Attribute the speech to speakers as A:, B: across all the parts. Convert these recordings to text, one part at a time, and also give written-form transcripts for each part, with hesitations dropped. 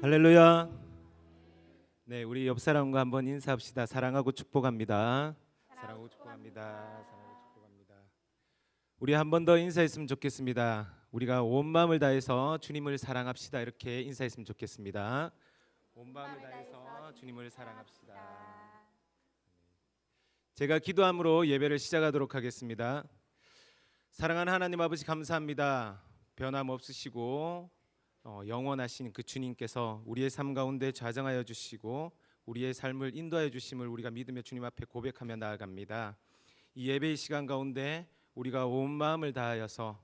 A: 할렐루야. 네, 우리 옆 사람과 한번 인사합시다. 사랑하고 축복합니다. 사랑하고 축복합니다. 사랑하고 축복합니다. 우리 한 번 더 인사했으면 좋겠습니다. 우리가 온 마음을 다해서 주님을 사랑합시다. 이렇게 인사했으면 좋겠습니다. 온 마음을 다해서 주님을 사랑합시다. 제가 기도함으로 예배를 시작하도록 하겠습니다. 사랑하는 하나님 아버지, 감사합니다. 변함없으시고 영원하신 그 주님께서 우리의 삶 가운데 좌정하여 주시고 우리의 삶을 인도하여 주심을 우리가 믿으며 주님 앞에 고백하며 나아갑니다. 이 예배의 시간 가운데 우리가 온 마음을 다하여서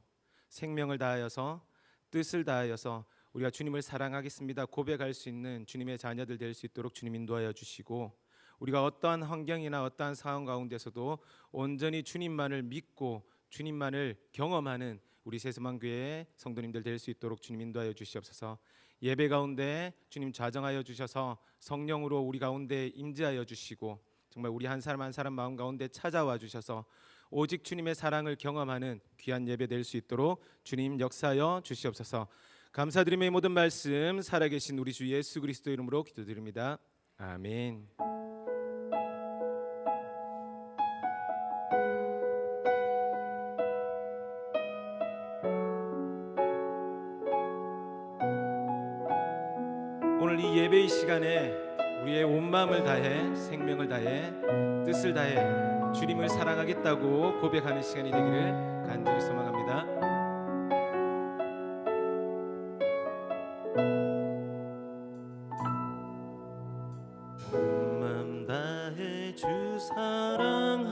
A: 생명을 다하여서 뜻을 다하여서 우리가 주님을 사랑하겠습니다 고백할 수 있는 주님의 자녀들 될 수 있도록 주님 인도하여 주시고, 우리가 어떠한 환경이나 어떠한 상황 가운데서도 온전히 주님만을 믿고 주님만을 경험하는 우리 새수만교회 성도님들 될 수 있도록 주님 인도하여 주시옵소서. 예배 가운데 주님 좌정하여 주셔서 성령으로 우리 가운데 임재하여 주시고, 정말 우리 한 사람 한 사람 마음 가운데 찾아와 주셔서 오직 주님의 사랑을 경험하는 귀한 예배 될 수 있도록 주님 역사하여 주시옵소서. 감사드리며 이 모든 말씀 살아계신 우리 주 예수 그리스도 이름으로 기도드립니다. 아멘. 오늘 이 예배의 시간에 우리의 온 마음을 다해 생명을 다해 뜻을 다해 주님을 사랑하겠다고 고백하는 시간이 되기를 간절히 소망합니다. 온 마음 다해 주 사랑하라,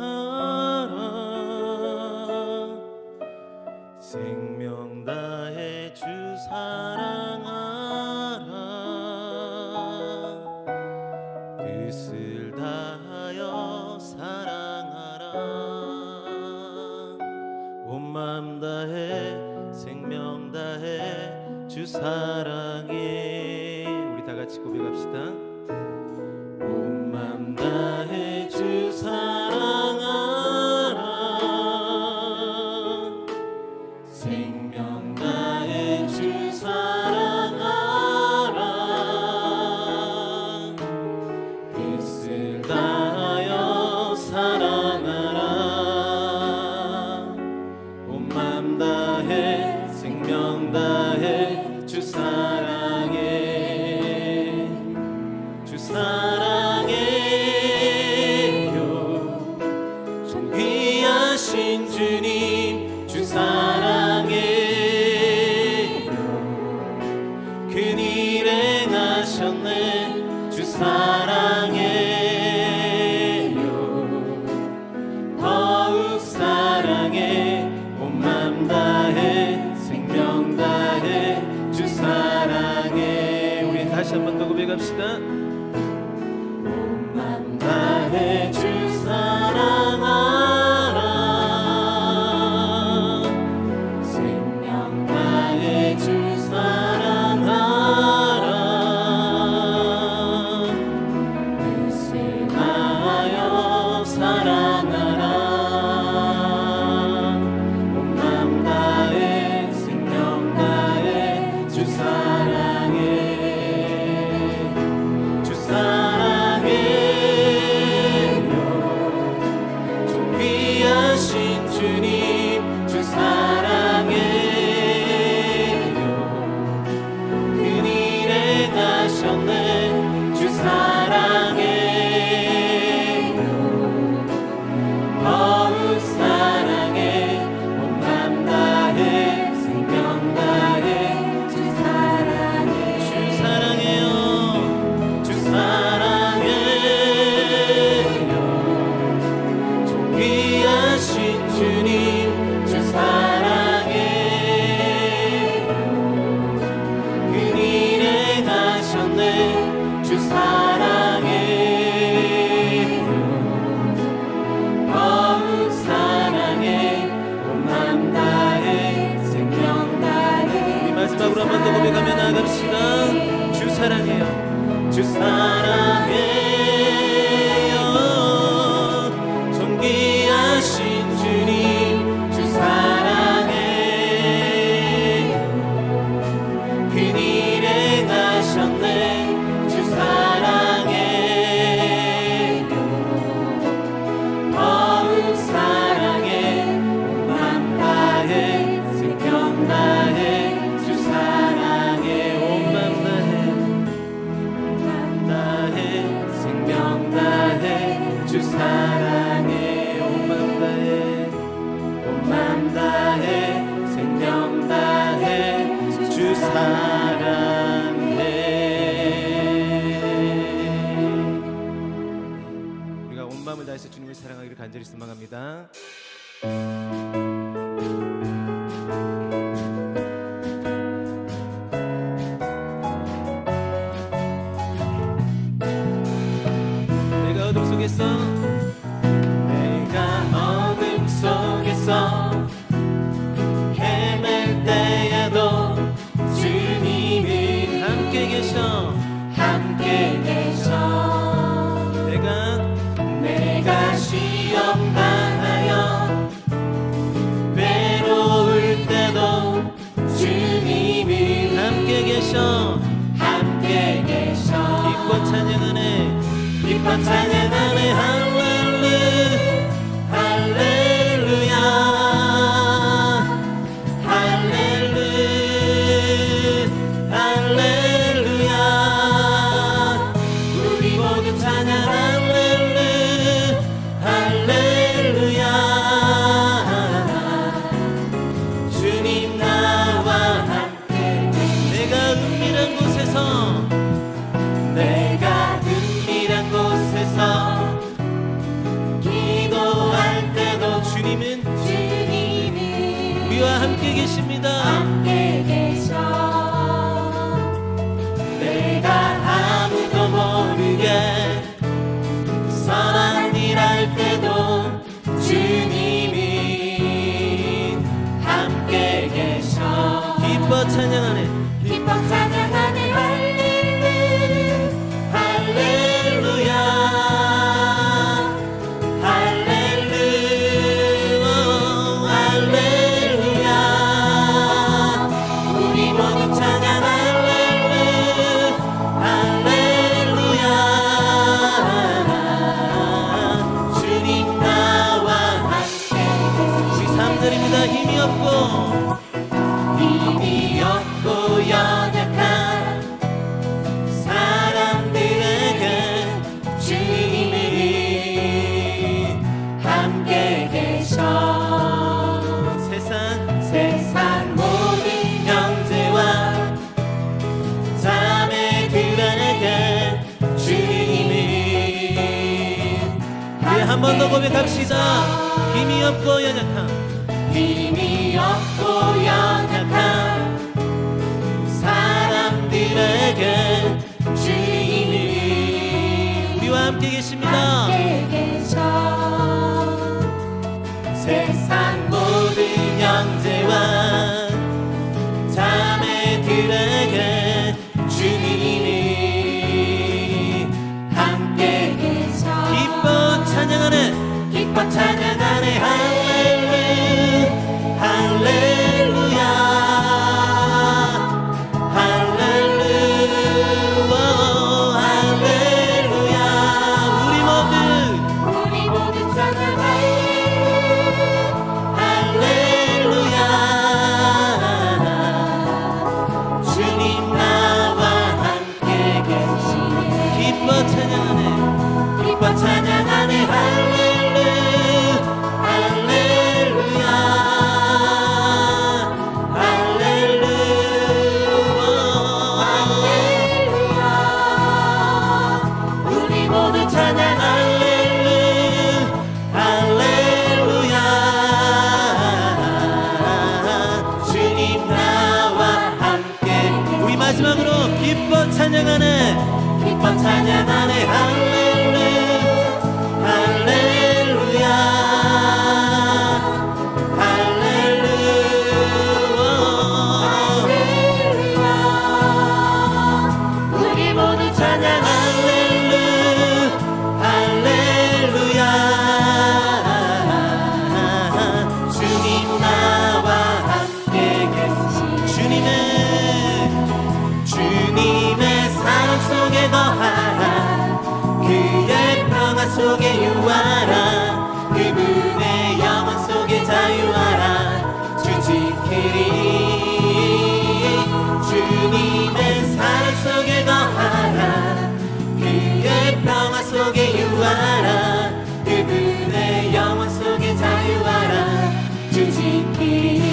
A: 생명 다해 주 사랑하라, 뜻을 다하여 사랑하라. 온 마음 다해 생명 다해 주 사랑해. 우리 다 같이 고백합시다. 온 마음 다해 주 사랑하라, 생명 다해 주 사랑하라, 뜻을 다하여 사랑하라. 온 마음 다해 생명 다해 주 사랑해. 주 사랑해요. 참 귀하신 주님 주 사랑해요. 큰일 행하셨네 주 사랑해요. 더욱 사랑해. 온 맘 다해 생명 다해 주 사랑해. 우리 다시 한 번 더 고백합시다. 온 맘 다해 주 사랑하라, 생명 다해 주 사랑하라, 뜻을 다하여 사랑하라. 온 맘 다해 생명 다해 주 사랑해. 주 사랑해요. 좀 귀하신 주님 주 사랑해요. 큰일 행하셨네 주 사랑해요. 더욱 사랑해. 온 맘 다해 생명 다해 주 사랑해. 주 사랑해요. 주 사랑해요. 좀 귀하신 주님 주 사랑해요. 큰일 행하셨네 다해 생명 다해 주 사랑해. 우리가 온 마음을 다해서 주님을 사랑하기를 간절히 소망합니다. 내가 어둠 속에서 헤맬 때에도 주님은 함께 계셔 내가 시험 당하여 외로울 때도 주님은 함께 계셔 기뻐 찬양하네 할렐루야 할렐루야 우리 모두 찬양 할렐루야 주님 나와 함께 내가 은밀한 곳에서 기도할 때도 주님은 우리와 함께 계십니다. 내가 아무도 모르게 선한 일 할 때도 주님은 함께 계셔 기뻐 찬양하네 힘이 없고 연약한 사람들에게 주님은 함께 계셔 세상 모든 형제와 자매들에게 주님은 한 번 더 고백합시다. 힘이 없고 연약한 사람들에게 주님은 우리와 함께 계십니다. 세상 모든 형제와 자매들에게 주님은 함께 계셔 기뻐 찬양하네 할렐루야 우리 모두 찬양하네 할렐루야 주님 나와 함께 계시네 기뻐 찬양하네 마지막으로 기뻐 찬양하네 할렐루야 우리 모두 찬양 할렐루야 주님 나와 함께 계시 주님의 사랑 속에 거하라 그의 평화 속에 유하라 그분의 영원 속에 자유하라 주 지키리 주님의 사랑 속에 거하라 그의 평화 속에 유하라 그분의 영원 속에 자유하라 주 지키리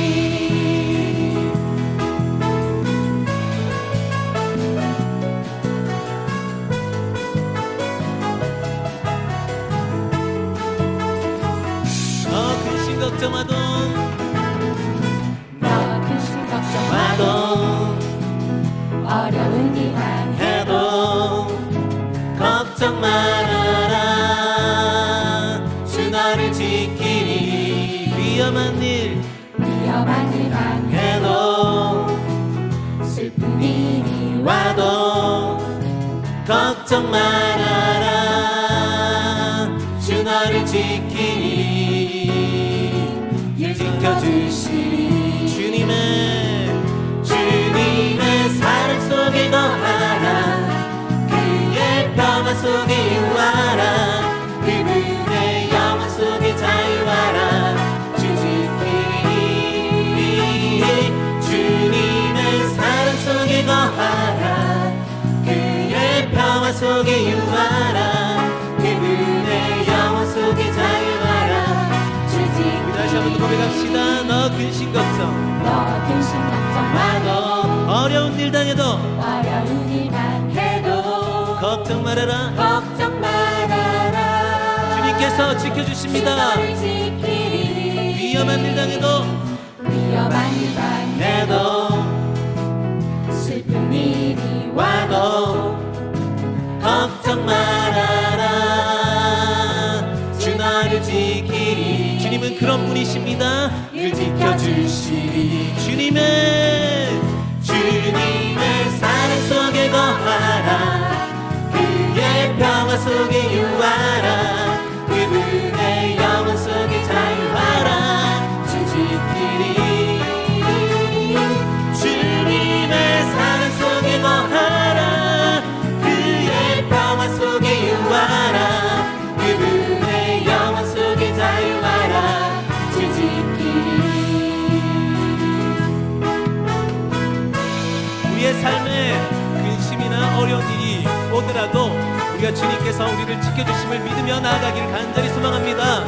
B: 걱정 말아라. 주 너를 지키니 일 지켜주시리. 주님의 사랑 속에 거하라. 그의 평화 속에 유하라. 그분의 영원 속에 자유하라. 주 지키니 주님의 사랑 속에 거하라. 그의 평화 속에 유하라. 그분의 영원 속에 자유하라. 주 지키니. 다시 한번 고백합시다. 너 근심 걱정 마도 어려운 일 당해도 걱정 말아라. 주님께서 지켜주십니다. 위험한 일 당해도 슬픈 일이 와도 걱정 말아라. 주 나를 지키리. 주님은 그런 분이십니다. 늘 지켜주시리. 주님의 사랑 속에 거하라. 그의 평화 속에 유하라. 그분의 영원 속에 자유하라. 주 지키리. 주님의 사랑 속에 거하라. 그의 평화 속에 유하라. 그분의 영원 속에 자유하라. 주 지키리. 우리의 삶에 근심이나 어려운 일이 오더라도 우리가 주님께서 우리를 지켜주심을 믿으며 나아가기를 간절히 소망합니다.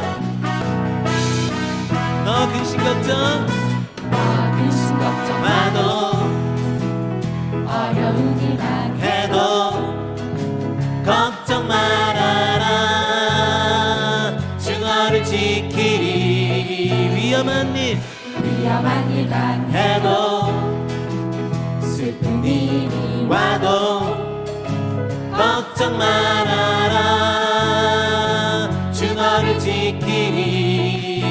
B: 너 근심 걱정 마도 어려운 일만 해도 걱정 말아라. 주 너를 지키리. 위험한 일만 해도 슬픈 일이 와도 걱정 말아라. 주 너를 지키니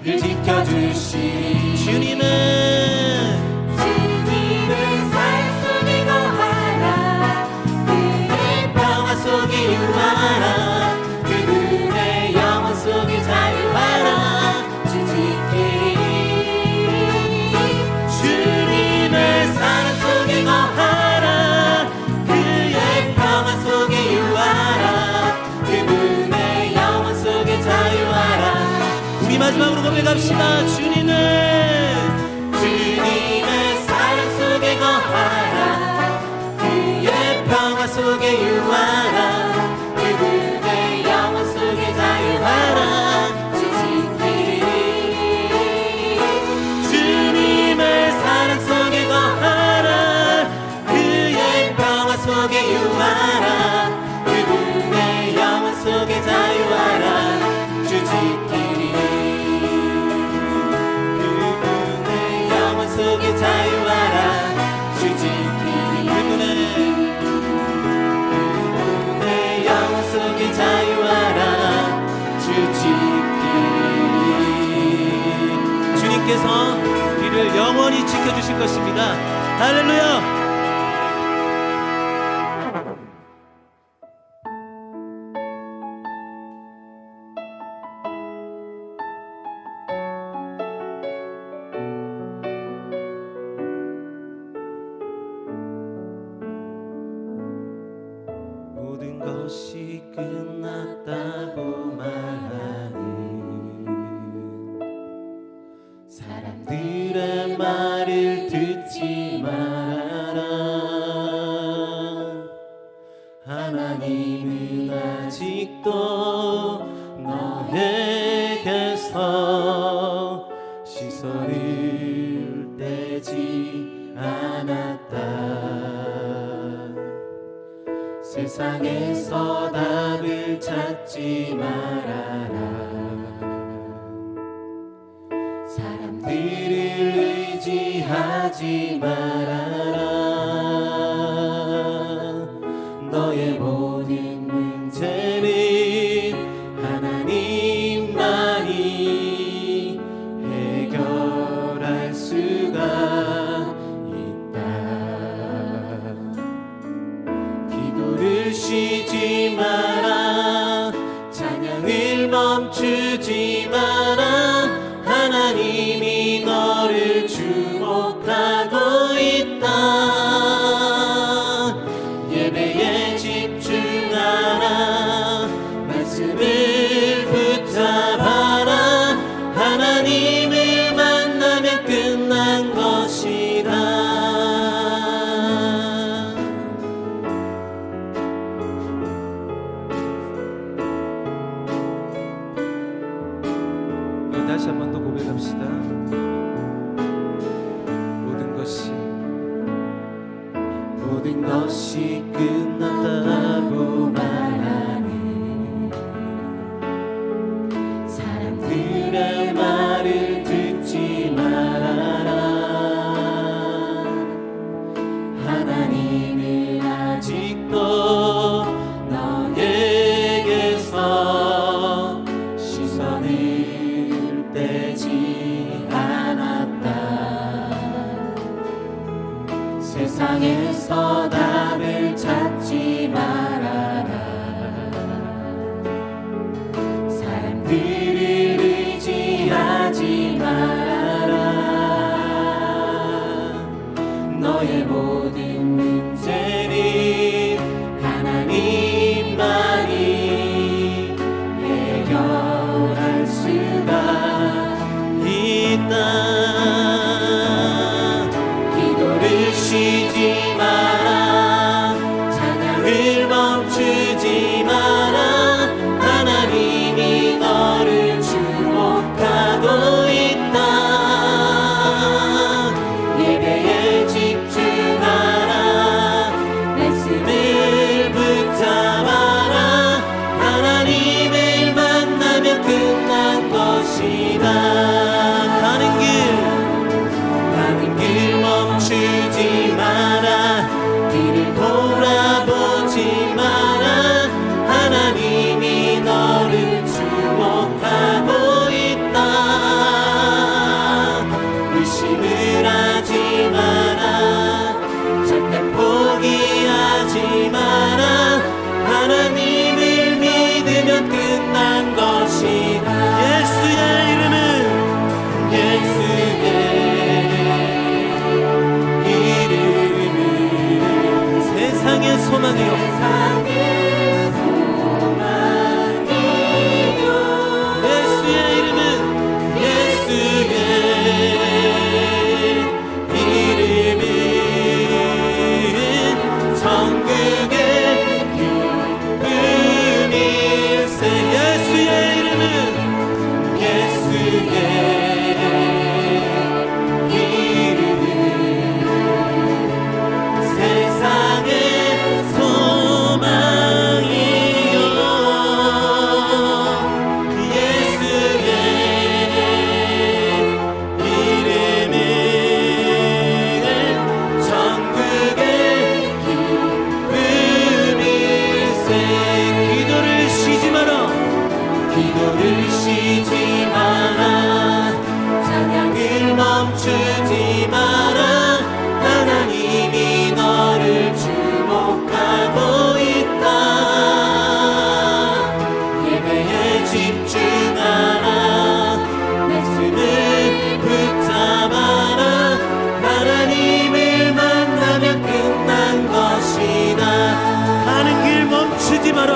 B: 늘 지켜주시리. 주님의 사랑 속에 거하라. 그의 평화 속에 유하라. 그분의 영원 속에 자유하라. 주 지키리. 주님의 사랑 속에 거하라. 그의 평화 속에 유하라. 그분의 영원 속에 자유하라. 우리 마지막으로 고백합시다. 주님의 사랑 속에 거하라. 그의 평화 속에 유하라. 그분의 영원 속에 자유하라. 주 지키리. 주님의 사랑 속에 거하라. 그의 평화 속에 유하라. 그분의 영원 속에 자유하라. 주 지키리. 그분의 영원 속에 자유하라. 주 지키리. 그분의 영원 속에 자유하라. 주 지키리. 주님께서 우리를 영원히 지켜주실 것입니다. 할렐루야. 모든 것이 끝났다고 말하는 사람들의 말을 듣지 말아라. 하나님은 아직도 너에게서 시선을 떼지 않았다. 세상에서 답을 찾지 말아라. 사람들을 의지하지 말아라. 너의 모든 문제는 하나님만이 해결할 수가 있다. 기도를 이것이 끝났다고 말하는 사람들의 말을 듣지 말아라. 하나님은 아직도 너에게서 시선을 떼지 않았다. 세상에서 답을 찾지 말아라. 사람들을 의지하지 말아라. 너의 모든 문제는 하나님만이 해결할 수가 있다. 기도를 쉬지 마라. 찬양을 멈추지 마라. 하나님이 너를 주목하고 있다. 예배에 집중하라. 말씀을 붙잡아라. 하나님을 만나면 끝난 것이다. 가는 길 멈추지 마라. 뒤를 돌아보지 마라. 하나님이 너를 주목하고 있다. 의심을 하지 마라. 절대 포기하지 마라. 하나님을 믿으면 끝난 것이다. 예수의 이름은 세상의 소망이요. 예수의 이름은 천국의 기쁨일세. 예수의 이름은 세상의 소망이요. 예수의 이름은 천국의 기쁨일세. 기도를 쉬지 마라. 기도를 쉬지 마라. 찬양을 멈추지 마라. 하나님이 너를 주목하고 있다. 예배에 집중하라. 말씀을 붙잡아라. 하나님을 만나면 끝난 것이다. 가는 길 멈추지 마라.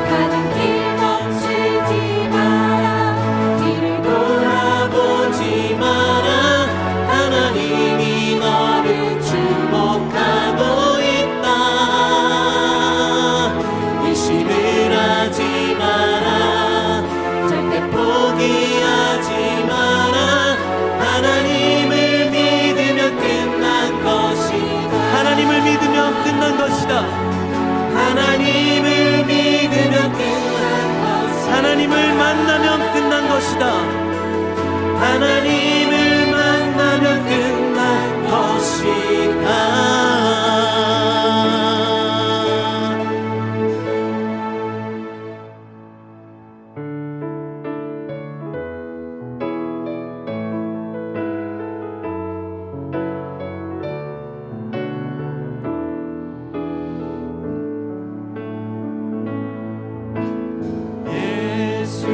C: 가는 길 멈추지 마라. 뒤를
B: 돌아보지 마라. 하나님이 너를 주목하고 있다. 의심을 하지 마라. 절대 포기하지 마라. 하나님을 믿으면 끝난 것이다. 하나님을 믿으면 끝난 것이다. 하나님을 믿으면 끝난 것이다. 하나님을 만나면 끝난 것이다. 하나님을 만나면 끝난 것이다. 예수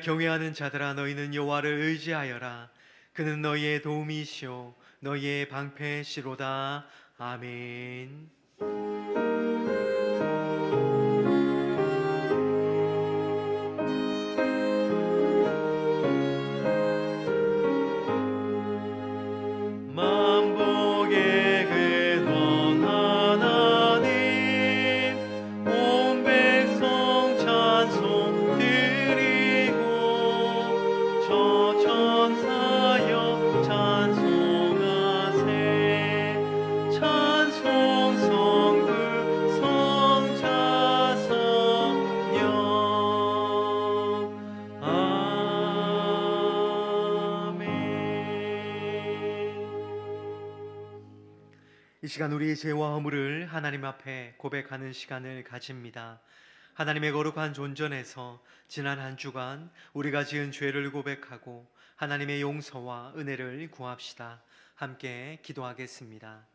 D: 경외하는 자들아 너희는 여호와를 의지하여라. 그는 너희의 도움이시오 너희의 방패시로다. 아멘. 만복의 근원 하나님 온 백성 찬송 드리고 저 천사여 찬송하세. 찬송 성부 성자 성령 아멘. 이 시간 우리의 죄와 허물을 하나님 앞에 고백하는 시간을 가집니다. 하나님의 거룩한 존전에서 지난 한 주간 우리가 지은 죄를 고백하고 하나님의 용서와 은혜를 구합시다. 함께 기도하겠습니다.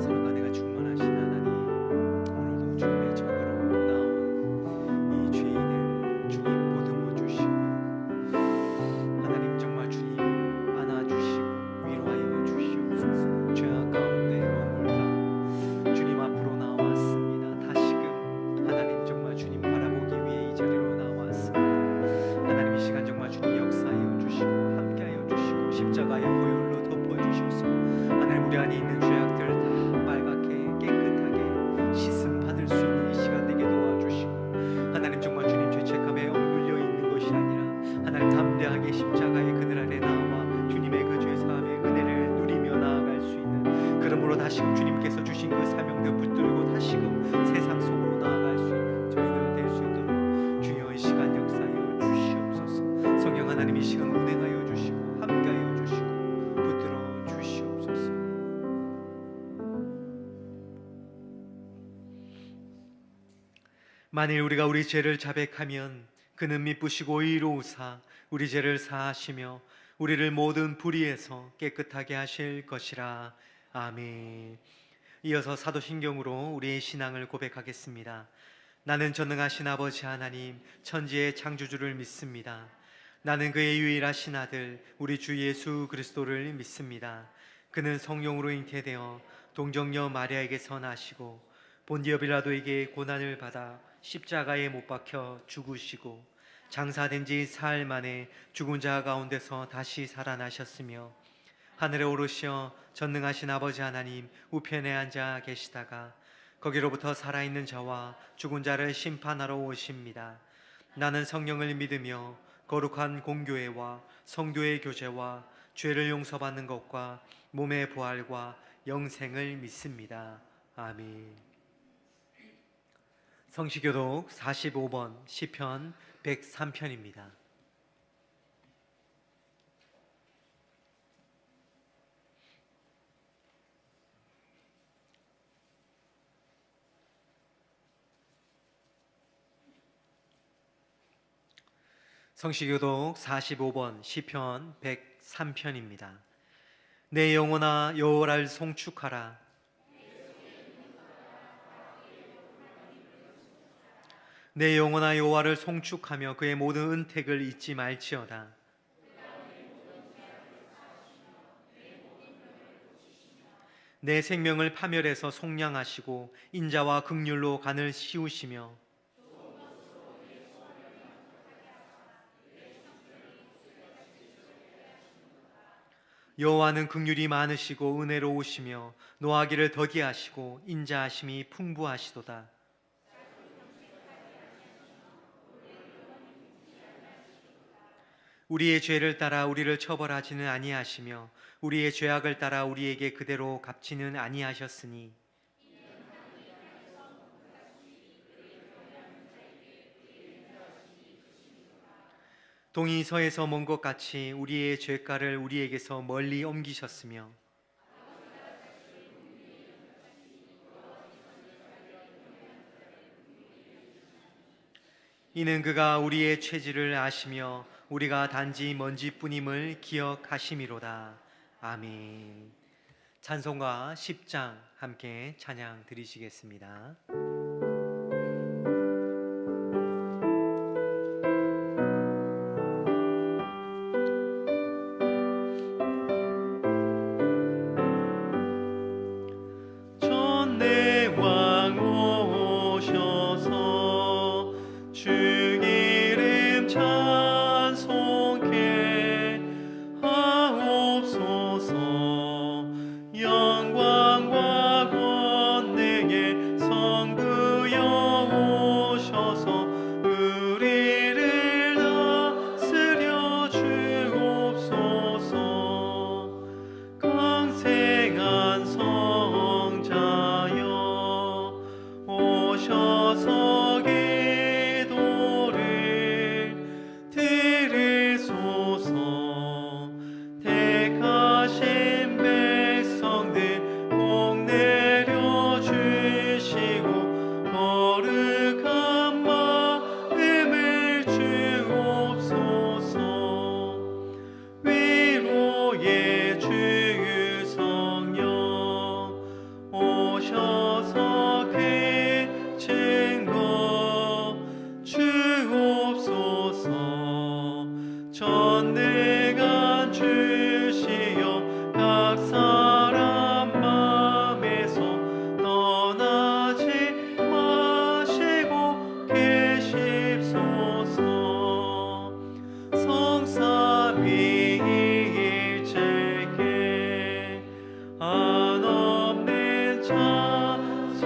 D: 사랑과 내가 충만하신 하나님, 오늘도 주님의 전으로 나온 이 죄인을 주님 보듬어 주시고 하나님 정말 주님 안아주시고 위로하여 주시옵소서. 죄악 가운데 머물다 주님 앞으로 나왔습니다. 다시금 하나님 정말 주님 바라보기 위해 이 자리로 나왔습니다. 하나님 이 시간 정말 주님 역사하여 주시고 함께하여 주시고 십자가의 보혈로 덮어주셔서 하나님 우리 안에 있는 죄악들 다 빨갛게 깨끗하게 씻음 받을 수 있는 이 시간 되게 도와주시고 하나님 정말 주님 죄책감에 얽물려 있는 것이 아니라 하나님 담대하게 십자가의 그늘 아래 나와 주님의 그 죄사함의 은혜를 누리며 나아갈 수 있는, 그러므로 다시금 주님께서 주신 그 사명들 붙들고 다시금 세상 속으로 나아갈 수 있는 저희들 될 수 있도록 주여 이 시간 역사하여 주시옵소서. 성령 하나님 이 시간 운행하여 주시고 함께하여 주시고 붙들어 주시옵소서. 만일 우리가 우리 죄를 자백하면 그는 미쁘시고 의로우사 우리 죄를 사하시며 우리를 모든 불의에서 깨끗하게 하실 것이라. 아멘. 이어서 사도신경으로 우리의 신앙을 고백하겠습니다. 나는 전능하신 아버지 하나님 천지의 창조주를 믿습니다. 나는 그의 유일하신 아들 우리 주 예수 그리스도를 믿습니다. 그는 성령으로 잉태되어 동정녀 마리아에게서 나시고 본디오 빌라도에게 고난을 받아 십자가에 못 박혀 죽으시고 장사된 지 사흘 만에 죽은 자 가운데서 다시 살아나셨으며 하늘에 오르시어 전능하신 아버지 하나님 우편에 앉아 계시다가 거기로부터 살아있는 자와 죽은 자를 심판하러 오십니다. 나는 성령을 믿으며 거룩한 공교회와 성도의 교제와 죄를 용서받는 것과 몸의 부활과 영생을 믿습니다. 아멘. 성시교독 45번 시편 103편입니다. 성시교독 45번 시편 103편입니다. 내 영혼아 여호와를 송축하라. 내 영혼아 여호와를 송축하며 그의 모든 은택을 잊지 말지어다. 내 생명을 파멸해서 속량하시고 인자와 긍휼로 간을 씌우시며 여호와는 긍휼이 많으시고 은혜로우시며 노하기를 더디하시고 인자하심이 풍부하시도다. 우리의 죄를 따라 우리를 처벌하지는 아니하시며 우리의 죄악을 따라 우리에게 그대로 갚지는 아니하셨으니 동이 서에서 먼 것 같이 우리의 죄가를 우리에게서 멀리 옮기셨으며 이는 그가 우리의 죄질을 아시며 우리가 단지 먼지뿐임을 기억하심이로다. 아멘. 찬송가 10장 함께 찬양 드리시겠습니다.
B: 전내 왕 오셔서 주 이름 찬송케 하옵소서. 영광과 권능의 성부여 오셔서 우리를 다스려 주옵소서. 강생한 성자여 오셔서 기도를 들으소서. 택하신 백성들 복 내려주시고 거룩한 마음을 주옵소서. 위로의 주 성령 오셔서 그 증거 주옵소서. 전능한 주시여 각 사람 맘에서 떠나지 마시고 계십소서. 성삼위일체께 한없는 찬송을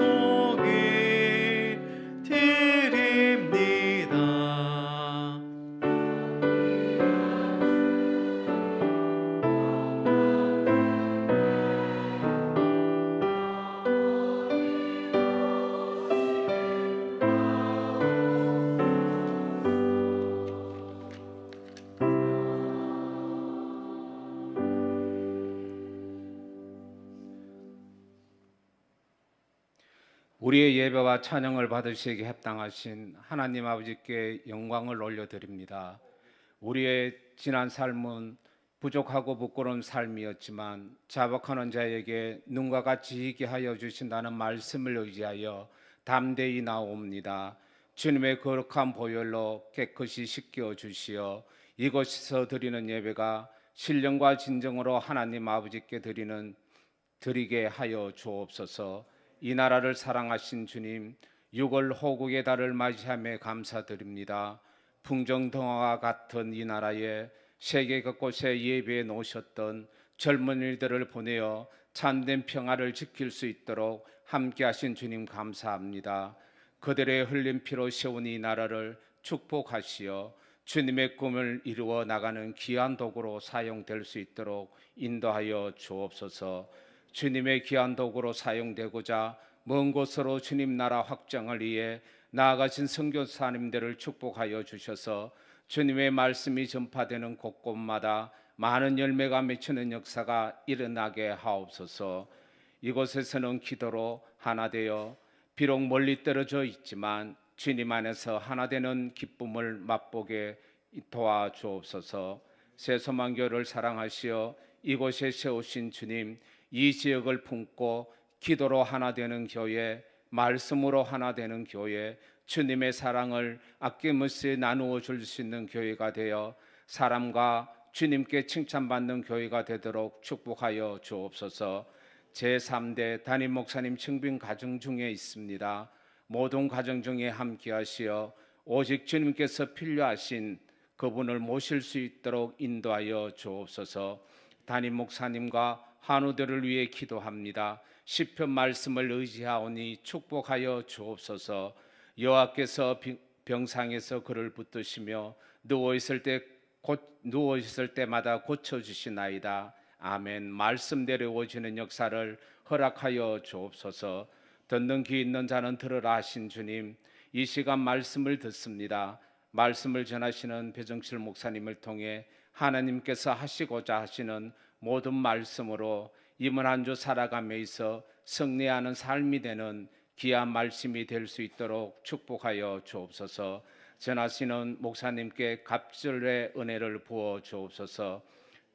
B: 드립니다.
E: 우리의 예배와 찬양을 받으시기에 합당하신 하나님 아버지께 영광을 올려드립니다. 우리의 지난 삶은 부족하고 부끄러운 삶이었지만 자복하는 자에게 눈과 같이 있게 하여 주신다는 말씀을 의지하여 담대히 나옵니다. 주님의 거룩한 보혈로 깨끗이 씻겨 주시어 이곳에서 드리는 예배가 신령과 진정으로 하나님 아버지께 드리게 하여 주옵소서. 이 나라를 사랑하신 주님, 6월 호국의 달을 맞이함에 감사드립니다. 풍정동화와 같은 이 나라에 세계 곳곳에 예배해 놓으셨던 젊은이들을 보내어 참된 평화를 지킬 수 있도록 함께하신 주님 감사합니다. 그들의 흘린 피로 세운 이 나라를 축복하시어 주님의 꿈을 이루어 나가는 귀한 도구로 사용될 수 있도록 인도하여 주옵소서. 주님의 귀한 도구로 사용되고자 먼 곳으로 주님 나라 확장을 위해 나아가신 선교사님들을 축복하여 주셔서 주님의 말씀이 전파되는 곳곳마다 많은 열매가 맺히는 역사가 일어나게 하옵소서. 이곳에서는 기도로 하나 되어 비록 멀리 떨어져 있지만 주님 안에서 하나 되는 기쁨을 맛보게 도와주옵소서. 새소망교를 사랑하시어 이곳에 세우신 주님, 이 지역을 품고 기도로 하나 되는 교회, 말씀으로 하나 되는 교회, 주님의 사랑을 아낌없이 나누어 줄 수 있는 교회가 되어 사람과 주님께 칭찬받는 교회가 되도록 축복하여 주옵소서. 제3대 담임 목사님 증빙 가정 중에 있습니다. 모든 가정 중에 함께하시어 오직 주님께서 필요하신 그분을 모실 수 있도록 인도하여 주옵소서. 담임 목사님과 한우들을 위해 기도합니다. 시편 말씀을 의지하오니 축복하여 주옵소서. 여호와께서 병상에서 그를 붙드시며 누워 있을 때마다 고쳐 주시나이다. 아멘. 말씀대로 오시는 역사를 허락하여 주옵소서. 듣는 귀 있는 자는 들으라 하신 주님, 이 시간 말씀을 듣습니다. 말씀을 전하시는 배정실 목사님을 통해 하나님께서 하시고자 하시는 모든 말씀으로 이번 한 주 살아감에 있어 승리하는 삶이 되는 귀한 말씀이 될 수 있도록 축복하여 주옵소서. 전하시는 목사님께 갑절의 은혜를 부어 주옵소서.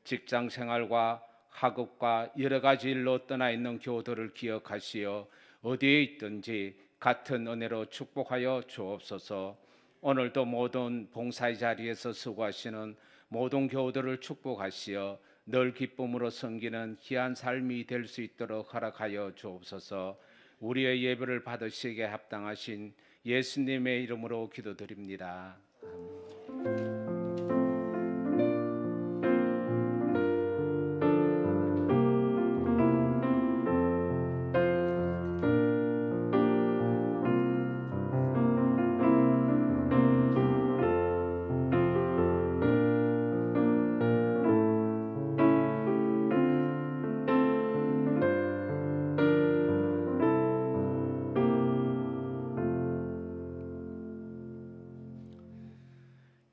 E: 직장 생활과 학업과 여러 가지 일로 떠나 있는 교우들을 기억하시어 어디에 있든지 같은 은혜로 축복하여 주옵소서. 오늘도 모든 봉사의 자리에서 수고하시는 모든 교우들을 축복하시어 늘 기쁨으로 섬기는 귀한 삶이 될 수 있도록 허락하여 주옵소서. 우리의 예배를 받으시기에 합당하신 예수님의 이름으로 기도드립니다.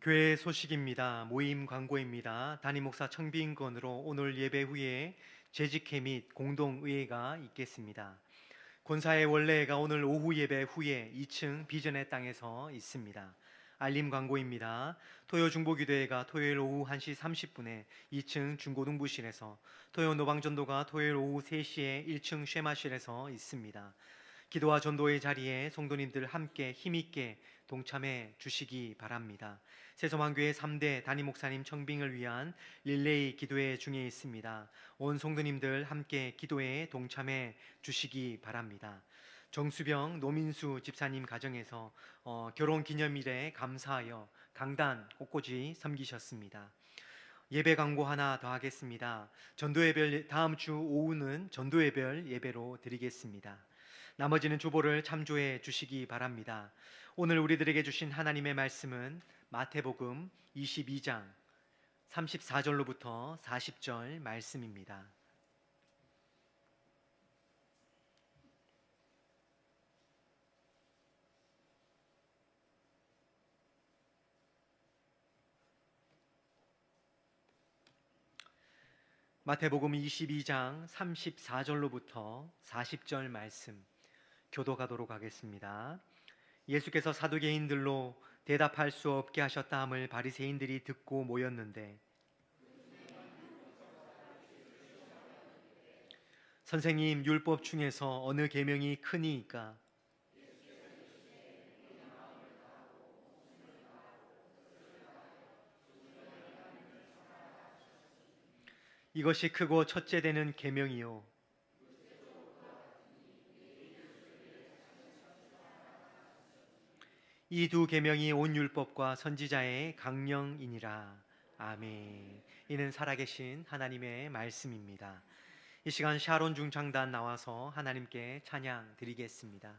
F: 교회 소식입니다. 모임 광고입니다. 담임 목사 청빙건으로 오늘 예배 후에 재직회 및 공동의회가 있겠습니다. 본사의 원래가 오늘 오후 예배 후에 2층 비전의 땅에서 있습니다. 알림 광고입니다. 토요 중보기도회가 토요일 오후 1시 30분에 2층 중고등부실에서, 토요 노방전도가 토요일 오후 3시에 1층 쉐마실에서 있습니다. 기도와 전도의 자리에 성도님들 함께 힘있게 동참해 주시기 바랍니다. 새소망교회 3대 담임 목사님 청빙을 위한 릴레이 기도회 중에 있습니다. 온 성도님들 함께 기도에 동참해 주시기 바랍니다. 정수병 노민수 집사님 가정에서 결혼기념일에 감사하여 강단 꽃꽂이 섬기셨습니다. 예배 광고 하나 더 하겠습니다. 전도예배 다음 주 오후는 전도예별 예배로 드리겠습니다. 나머지는 주보를 참조해 주시기 바랍니다. 오늘 우리들에게 주신 하나님의 말씀은 마태복음 22장 34절로부터 40절 말씀입니다. 마태복음 22장 34절로부터 40절 말씀 교도가도록 하겠습니다. 예수께서 사두개인들로 대답할 수 없게 하셨다 함을 바리새인들이 듣고 모였는데, 선생님, 율법 중에서 어느 계명이 크니이까? 이것이 크고 첫째 되는 계명이요, 이 두 계명이 온 율법과 선지자의 강령이니라. 아멘. 이는 살아계신 하나님의 말씀입니다. 이 시간 샤론 중창단 나와서 하나님께 찬양 드리겠습니다.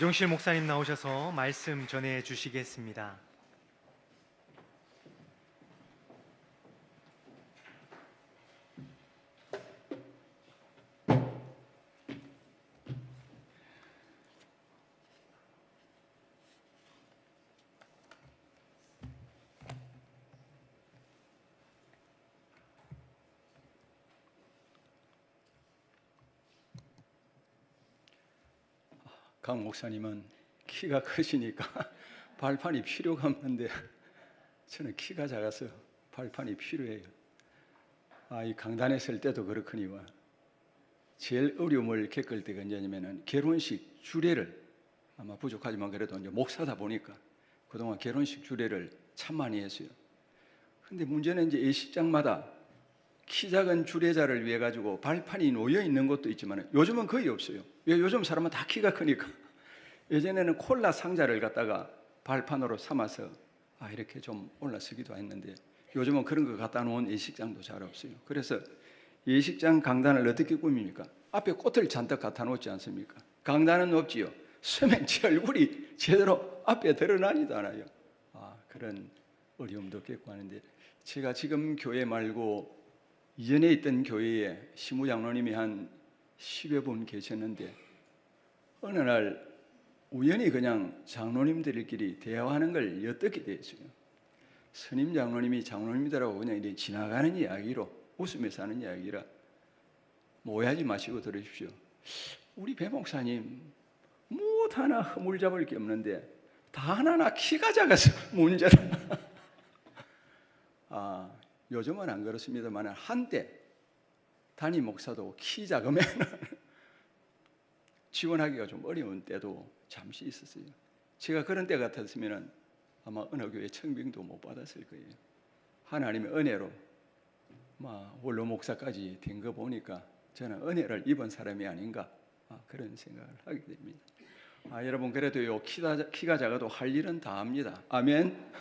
F: 오종실 목사님 나오셔서 말씀 전해 주시겠습니다.
G: 강 목사님은 키가 크시니까 발판이 필요가 없는데 저는 키가 작아서 발판이 필요해요. 이 강단에 설 때도 그렇거니와 제일 어려움을 겪을 때가 언제냐면은 결혼식 주례를 아마 부족하지만 그래도 이제 목사다 보니까 그동안 결혼식 주례를 참 많이 했어요. 근데 문제는 이제 예식장마다 키 작은 주례자를 위해 가지고 발판이 놓여 있는 것도 있지만 요즘은 거의 없어요. 왜? 요즘 사람은 다 키가 크니까. 예전에는 콜라 상자를 갖다가 발판으로 삼아서 이렇게 좀 올라서기도 했는데 요즘은 그런 거 갖다 놓은 예식장도 잘 없어요. 그래서 예식장 강단을 어떻게 꾸밉니까? 앞에 꽃을 잔뜩 갖다 놓지 않습니까? 강단은 없지요. 서면 제 얼굴이 제대로 앞에 드러나지도 않아요. 그런 어려움도 겪고 하는데 제가 지금 교회 말고 이전에 있던 교회에 시무장로님이 한 10여 분 계셨는데 어느 날 우연히 그냥 장로님들끼리 대화하는 걸 엿듣게 됐어요. 스님 장로님이 장로님들하고 그냥 이렇게 지나가는 이야기로 웃으면서 하는 이야기라 오해하지 마시고 들으십시오. 우리 배 목사님 못 하나 허물 잡을 게 없는데 다 하나나 키가 작아서 문제라. 요즘은 안 그렇습니다만 한때 담임 목사도 키 작으면 지원하기가 좀 어려운 때도 잠시 있었어요. 제가 그런 때 같았으면 아마 어느 교회 청빙도 못 받았을 거예요. 하나님의 은혜로 원로 목사까지 된 거 보니까 저는 은혜를 입은 사람이 아닌가 그런 생각을 하게 됩니다. 여러분 그래도요 키가 작아도 할 일은 다 합니다. 아멘.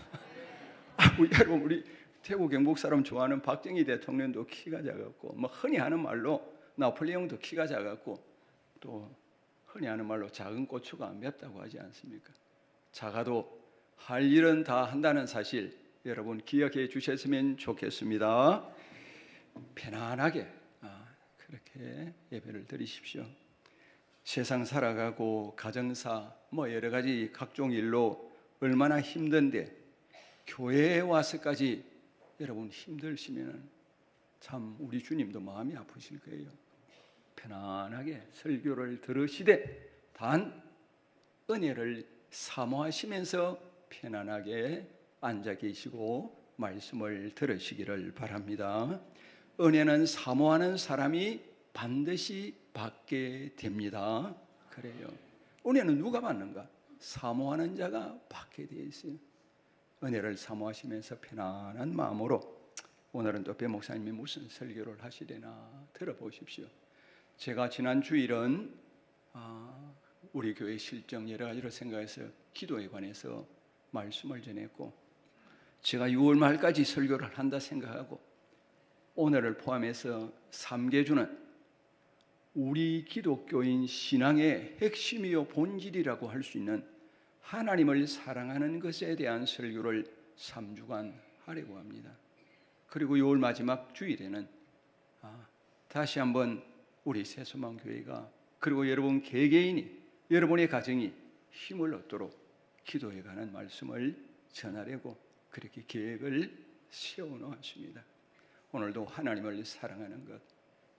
G: 여러분 우리 태국 경북 사람 좋아하는 박정희 대통령도 키가 작았고 흔히 하는 말로 나폴레옹도 키가 작았고 또 흔히 하는 말로 작은 고추가 맵다고 하지 않습니까? 작아도 할 일은 다 한다는 사실 여러분 기억해 주셨으면 좋겠습니다. 편안하게 그렇게 예배를 드리십시오. 세상 살아가고 가정사 여러 가지 각종 일로 얼마나 힘든데 교회에 와서까지 여러분 힘드시면 참 우리 주님도 마음이 아프실 거예요. 편안하게 설교를 들으시되 단 은혜를 사모하시면서 편안하게 앉아 계시고 말씀을 들으시기를 바랍니다. 은혜는 사모하는 사람이 반드시 받게 됩니다. 그래요. 은혜는 누가 받는가? 사모하는 자가 받게 되어 있어요. 은혜를 사모하시면서 편안한 마음으로 오늘은 또 배 목사님이 무슨 설교를 하시려나 들어보십시오. 제가 지난 주일은 우리 교회 실정 여러 가지로 생각해서 기도에 관해서 말씀을 전했고 제가 6월 말까지 설교를 한다 생각하고 오늘을 포함해서 3개주는 우리 기독교인 신앙의 핵심이요 본질이라고 할 수 있는 하나님을 사랑하는 것에 대한 설교를 3주간 하려고 합니다. 그리고 6월 마지막 주일에는 다시 한번 우리 새소망교회가 그리고 여러분 개개인이 여러분의 가정이 힘을 얻도록 기도해 가는 말씀을 전하려고 그렇게 계획을 세워놓았습니다. 오늘도 하나님을 사랑하는 것,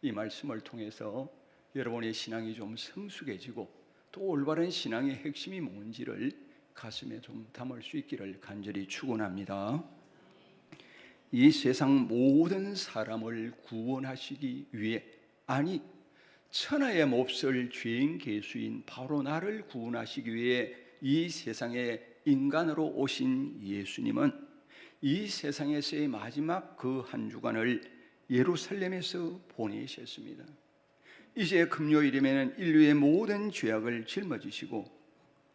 G: 이 말씀을 통해서 여러분의 신앙이 좀 성숙해지고 또 올바른 신앙의 핵심이 뭔지를 가슴에 좀 담을 수 있기를 간절히 축원합니다. 이 세상 모든 사람을 구원하시기 위해 천하의 몹쓸 죄인 개수인 바로 나를 구원하시기 위해 이 세상에 인간으로 오신 예수님은 이 세상에서의 마지막 그 한 주간을 예루살렘에서 보내셨습니다. 이제 금요일이면 인류의 모든 죄악을 짊어지시고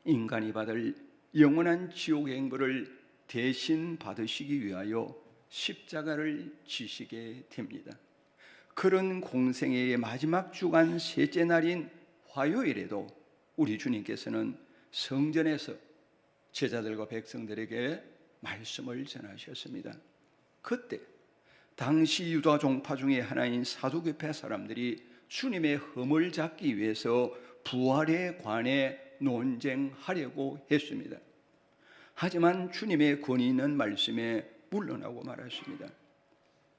G: 인간이 받을 영원한 지옥의 행보를 대신 받으시기 위하여 십자가를 지시게 됩니다. 그런 공생애의 마지막 주간 셋째 날인 화요일에도 우리 주님께서는 성전에서 제자들과 백성들에게 말씀을 전하셨습니다. 그때 당시 유다 종파 중에 하나인 사두개파 사람들이 주님의 흠을 잡기 위해서 부활에 관해 논쟁하려고 했습니다. 하지만 주님의 권위 있는 말씀에 물러나고 말았습니다.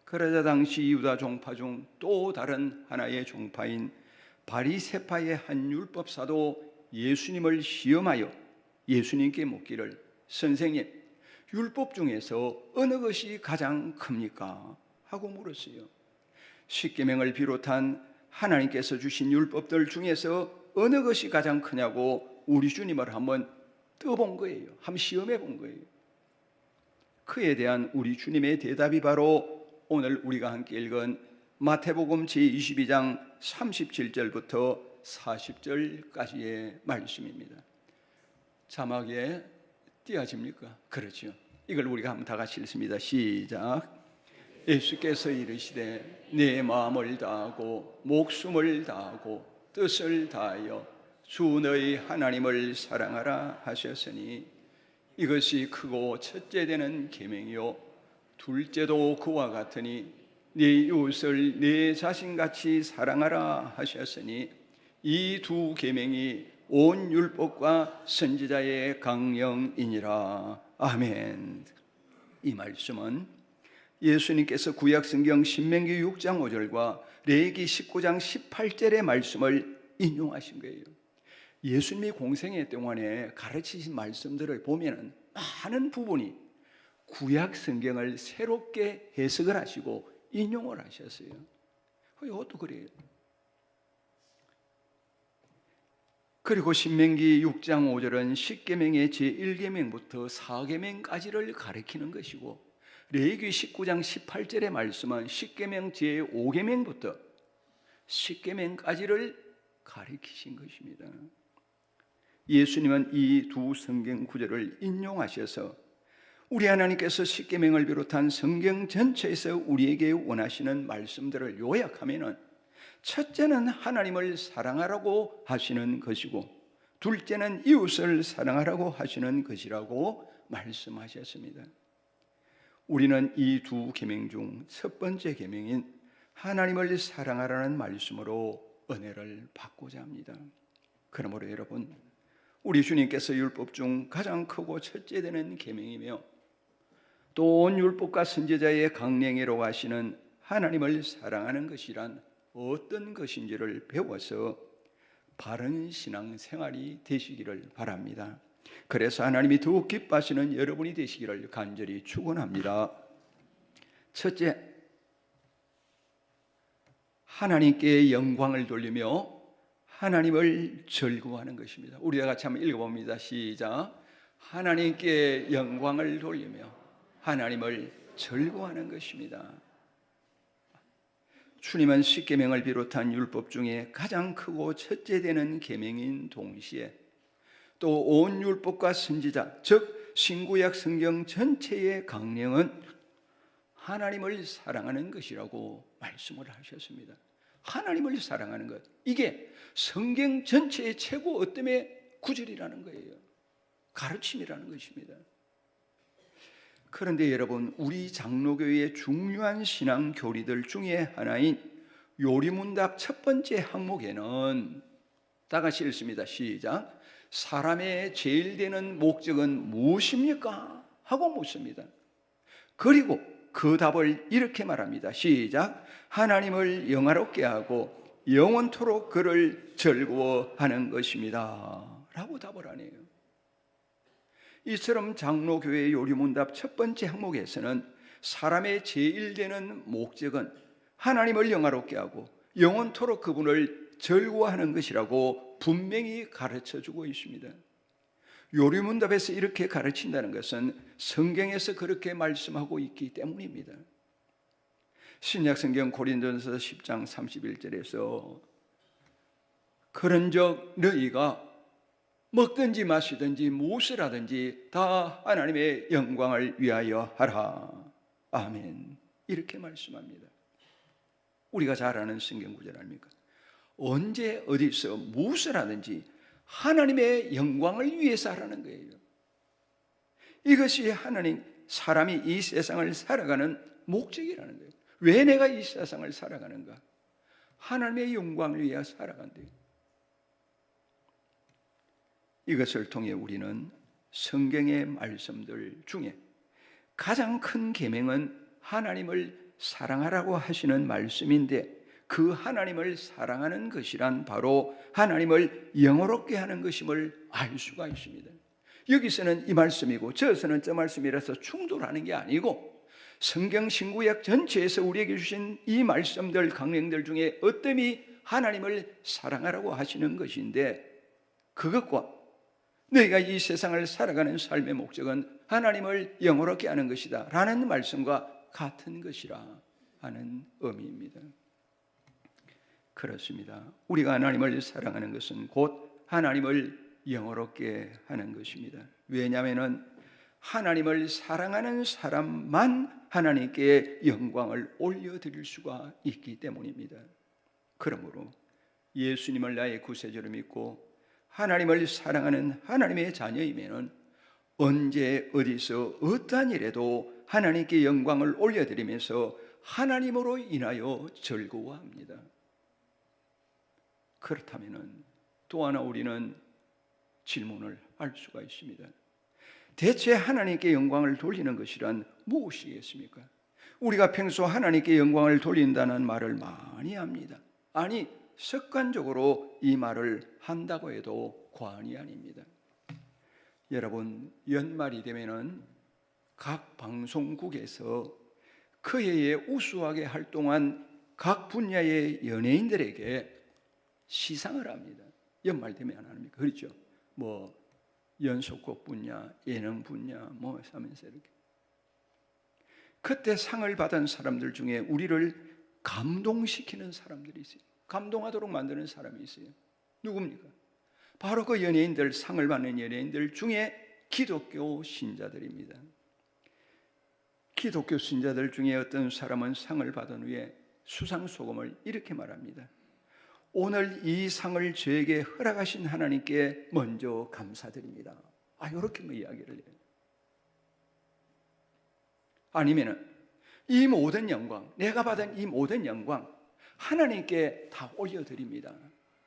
G: 그러자 당시 유다 종파 중 또 다른 하나의 종파인 바리새파의 한 율법사도 예수님을 시험하여 예수님께 묻기를, 선생님, 율법 중에서 어느 것이 가장 큽니까? 하고 물었어요. 십계명을 비롯한 하나님께서 주신 율법들 중에서 어느 것이 가장 크냐고 우리 주님을 한번 떠본 거예요. 한번 시험해 본 거예요. 그에 대한 우리 주님의 대답이 바로 오늘 우리가 함께 읽은 마태복음 제22장 37절부터 40절까지의 말씀입니다. 자막에 띄어집니까? 그렇죠. 이걸 우리가 한번 다 같이 읽습니다. 시작. 예수께서 이르시되 내 마음을 다하고 목숨을 다하고 뜻을 다하여 주 너희 하나님을 사랑하라 하셨으니 이것이 크고 첫째 되는 계명이요 둘째도 그와 같으니 네 이웃을 네 자신같이 사랑하라 하셨으니 이 두 계명이 온 율법과 선지자의 강령이니라. 아멘. 이 말씀은 예수님께서 구약성경 신명기 6장 5절과 레위기 19장 18절의 말씀을 인용하신 거예요. 예수님이 공생애 동안에 가르치신 말씀들을 보면 많은 부분이 구약성경을 새롭게 해석을 하시고 인용을 하셨어요. 이것도 그래요. 그리고 신명기 6장 5절은 십계명의 제1계명부터 4계명까지를 가리키는 것이고, 레위기 19장 18절의 말씀은 십계명 제5계명부터 10계명까지를 가리키신 것입니다. 예수님은 이 두 성경 구절을 인용하셔서 우리 하나님께서 십계명을 비롯한 성경 전체에서 우리에게 원하시는 말씀들을 요약하면은, 첫째는 하나님을 사랑하라고 하시는 것이고 둘째는 이웃을 사랑하라고 하시는 것이라고 말씀하셨습니다. 우리는 이 두 계명 중 첫 번째 계명인 하나님을 사랑하라는 말씀으로 은혜를 받고자 합니다. 그러므로 여러분, 우리 주님께서 율법 중 가장 크고 첫째 되는 계명이며 또 온 율법과 선지자의 강령이라고 하시는 하나님을 사랑하는 것이란 어떤 것인지를 배워서 바른 신앙생활이 되시기를 바랍니다. 그래서 하나님이 더욱 기뻐하시는 여러분이 되시기를 간절히 축원합니다. 첫째, 하나님께 영광을 돌리며 하나님을 즐거워하는 것입니다. 우리가 같이 한번 읽어봅니다. 시작. 하나님께 영광을 돌리며 하나님을 즐거워하는 것입니다. 주님은 십계명을 비롯한 율법 중에 가장 크고 첫째 되는 계명인 동시에 또 온 율법과 선지자, 즉 신구약 성경 전체의 강령은 하나님을 사랑하는 것이라고 말씀을 하셨습니다. 하나님을 사랑하는 것, 이게 성경 전체의 최고 어뜸의 구절이라는 거예요. 가르침이라는 것입니다. 그런데 여러분, 우리 장로교회의 중요한 신앙 교리들 중에 하나인 요리문답 첫 번째 항목에는 다 같이 읽습니다. 시작. 사람의 제일 되는 목적은 무엇입니까? 하고 묻습니다. 그리고 그 답을 이렇게 말합니다. 시작. 하나님을 영화롭게 하고 영원토록 그를 즐거워하는 것입니다. 라고 답을 하네요. 이처럼 장로교회의 요리문답 첫 번째 항목에서는 사람의 제일 되는 목적은 하나님을 영화롭게 하고 영원토록 그분을 즐거워하는 것이라고 분명히 가르쳐주고 있습니다. 요리문답에서 이렇게 가르친다는 것은 성경에서 그렇게 말씀하고 있기 때문입니다. 신약성경 고린도전서 10장 31절에서 그런즉 너희가 먹든지 마시든지 무엇을 하든지 다 하나님의 영광을 위하여 하라. 아멘. 이렇게 말씀합니다. 우리가 잘 아는 성경 구절 아닙니까? 언제 어디서 무엇을 하든지 하나님의 영광을 위해서 하라는 거예요. 이것이 사람이 이 세상을 살아가는 목적이라는 거예요. 왜 내가 이 세상을 살아가는가? 하나님의 영광을 위해 살아간대요. 이것을 통해 우리는 성경의 말씀들 중에 가장 큰 계명은 하나님을 사랑하라고 하시는 말씀인데, 그 하나님을 사랑하는 것이란 바로 하나님을 영화롭게 하는 것임을 알 수가 있습니다. 여기서는 이 말씀이고 저기서는 저 말씀이라서 충돌하는 게 아니고, 성경 신구약 전체에서 우리에게 주신 이 말씀들, 강령들 중에 어떤 하나님을 사랑하라고 하시는 것인데, 그것과 너희가 이 세상을 살아가는 삶의 목적은 하나님을 영화롭게 하는 것이다 라는 말씀과 같은 것이라 하는 의미입니다. 그렇습니다. 우리가 하나님을 사랑하는 것은 곧 하나님을 영화롭게 하는 것입니다. 왜냐하면 하나님을 사랑하는 사람만 하나님께 영광을 올려드릴 수가 있기 때문입니다. 그러므로 예수님을 나의 구세주로 믿고 하나님을 사랑하는 하나님의 자녀이면 언제 어디서 어떠한 일에도 하나님께 영광을 올려드리면서 하나님으로 인하여 즐거워합니다. 그렇다면 또 하나 우리는 질문을 할 수가 있습니다. 대체 하나님께 영광을 돌리는 것이란 무엇이겠습니까? 우리가 평소 하나님께 영광을 돌린다는 말을 많이 합니다. 아니, 습관적으로 이 말을 한다고 해도 과언이 아닙니다. 여러분, 연말이 되면은 각 방송국에서 그 해에 우수하게 활동한 각 분야의 연예인들에게 시상을 합니다. 연말 되면 안 합니까? 그렇죠? 뭐 연속곡 분야, 예능 분야 뭐 하면서 이렇게. 그때 상을 받은 사람들 중에 우리를 감동시키는 사람들이 있어요. 감동하도록 만드는 사람이 있어요. 누굽니까? 바로 그 연예인들, 상을 받는 연예인들 중에 기독교 신자들입니다. 기독교 신자들 중에 어떤 사람은 상을 받은 후에 수상소감을 이렇게 말합니다. 오늘 이 상을 저에게 허락하신 하나님께 먼저 감사드립니다. 이렇게 이야기를 해요. 아니면은 이 모든 영광, 내가 받은 이 모든 영광 하나님께 다 올려드립니다.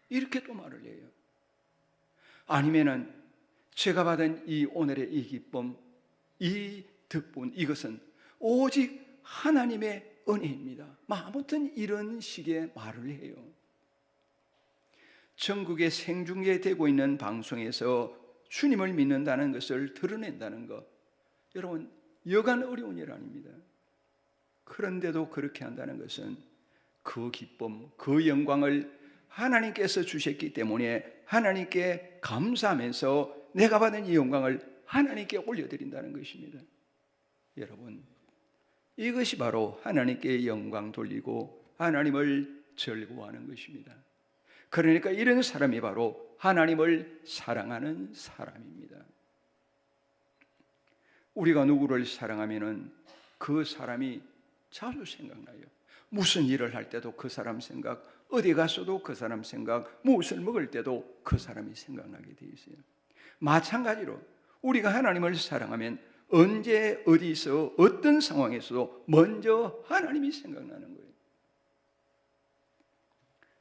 G: 이렇게 또 말을 해요. 아니면은 제가 받은 이 오늘의 이 기쁨, 이 덕분, 이것은 오직 하나님의 은혜입니다. 아무튼 이런 식의 말을 해요. 전국에 생중계되고 있는 방송에서 주님을 믿는다는 것을 드러낸다는 것, 여러분 여간 어려운 일 아닙니다. 그런데도 그렇게 한다는 것은 그 기쁨, 그 영광을 하나님께서 주셨기 때문에 하나님께 감사하면서 내가 받은 이 영광을 하나님께 올려드린다는 것입니다. 여러분, 이것이 바로 하나님께 영광 돌리고 하나님을 즐거워하는 것입니다. 그러니까 이런 사람이 바로 하나님을 사랑하는 사람입니다. 우리가 누구를 사랑하면은 그 사람이 자주 생각나요. 무슨 일을 할 때도 그 사람 생각, 어디 가서도 그 사람 생각, 무엇을 먹을 때도 그 사람이 생각나게 돼 있어요. 마찬가지로 우리가 하나님을 사랑하면 언제 어디서 어떤 상황에서도 먼저 하나님이 생각나는 거예요.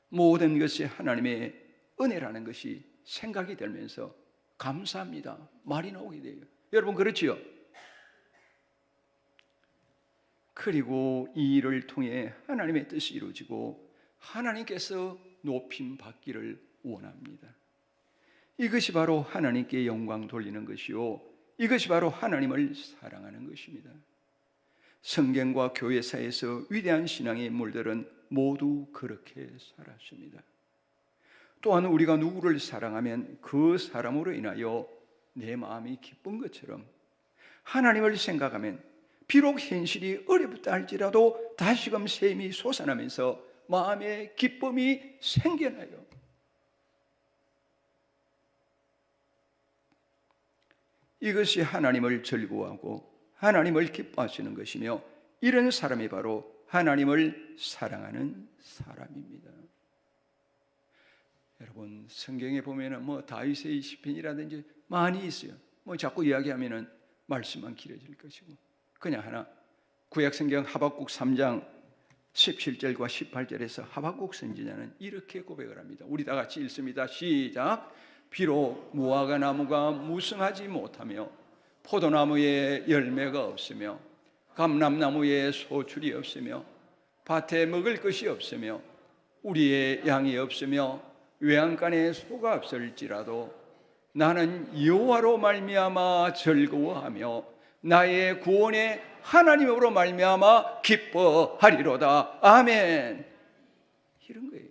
G: 모든 것이 하나님의 은혜라는 것이 생각이 들면서 감사합니다 말이 나오게 돼요. 여러분 그렇지요? 그리고 이 일을 통해 하나님의 뜻이 이루어지고 하나님께서 높임 받기를 원합니다. 이것이 바로 하나님께 영광 돌리는 것이요, 이것이 바로 하나님을 사랑하는 것입니다. 성경과 교회사에서 위대한 신앙의 인물들은 모두 그렇게 살았습니다. 또한 우리가 누구를 사랑하면 그 사람으로 인하여 내 마음이 기쁜 것처럼 하나님을 생각하면 비록 현실이 어렵다 할지라도 다시금 샘이 솟아나면서 마음에 기쁨이 생겨나요. 이것이 하나님을 즐거워하고 하나님을 기뻐하시는 것이며, 이런 사람이 바로 하나님을 사랑하는 사람입니다. 여러분 성경에 보면은 뭐 다윗의 시편이라든지 많이 있어요. 뭐 자꾸 이야기하면은 말씀만 길어질 것이고, 그냥 하나 구약 성경 하박국 3장 17절과 18절에서 하박국 선지자는 이렇게 고백을 합니다. 우리 다 같이 읽습니다. 시작. 비록 무화과 나무가 무성하지 못하며 포도나무에 열매가 없으며 감람나무에 소출이 없으며 밭에 먹을 것이 없으며 우리의 양이 없으며 외양간에 소가 없을지라도 나는 여호와로 말미암아 즐거워하며 나의 구원의 하나님으로 말미암아 기뻐하리로다. 아멘. 이런 거예요.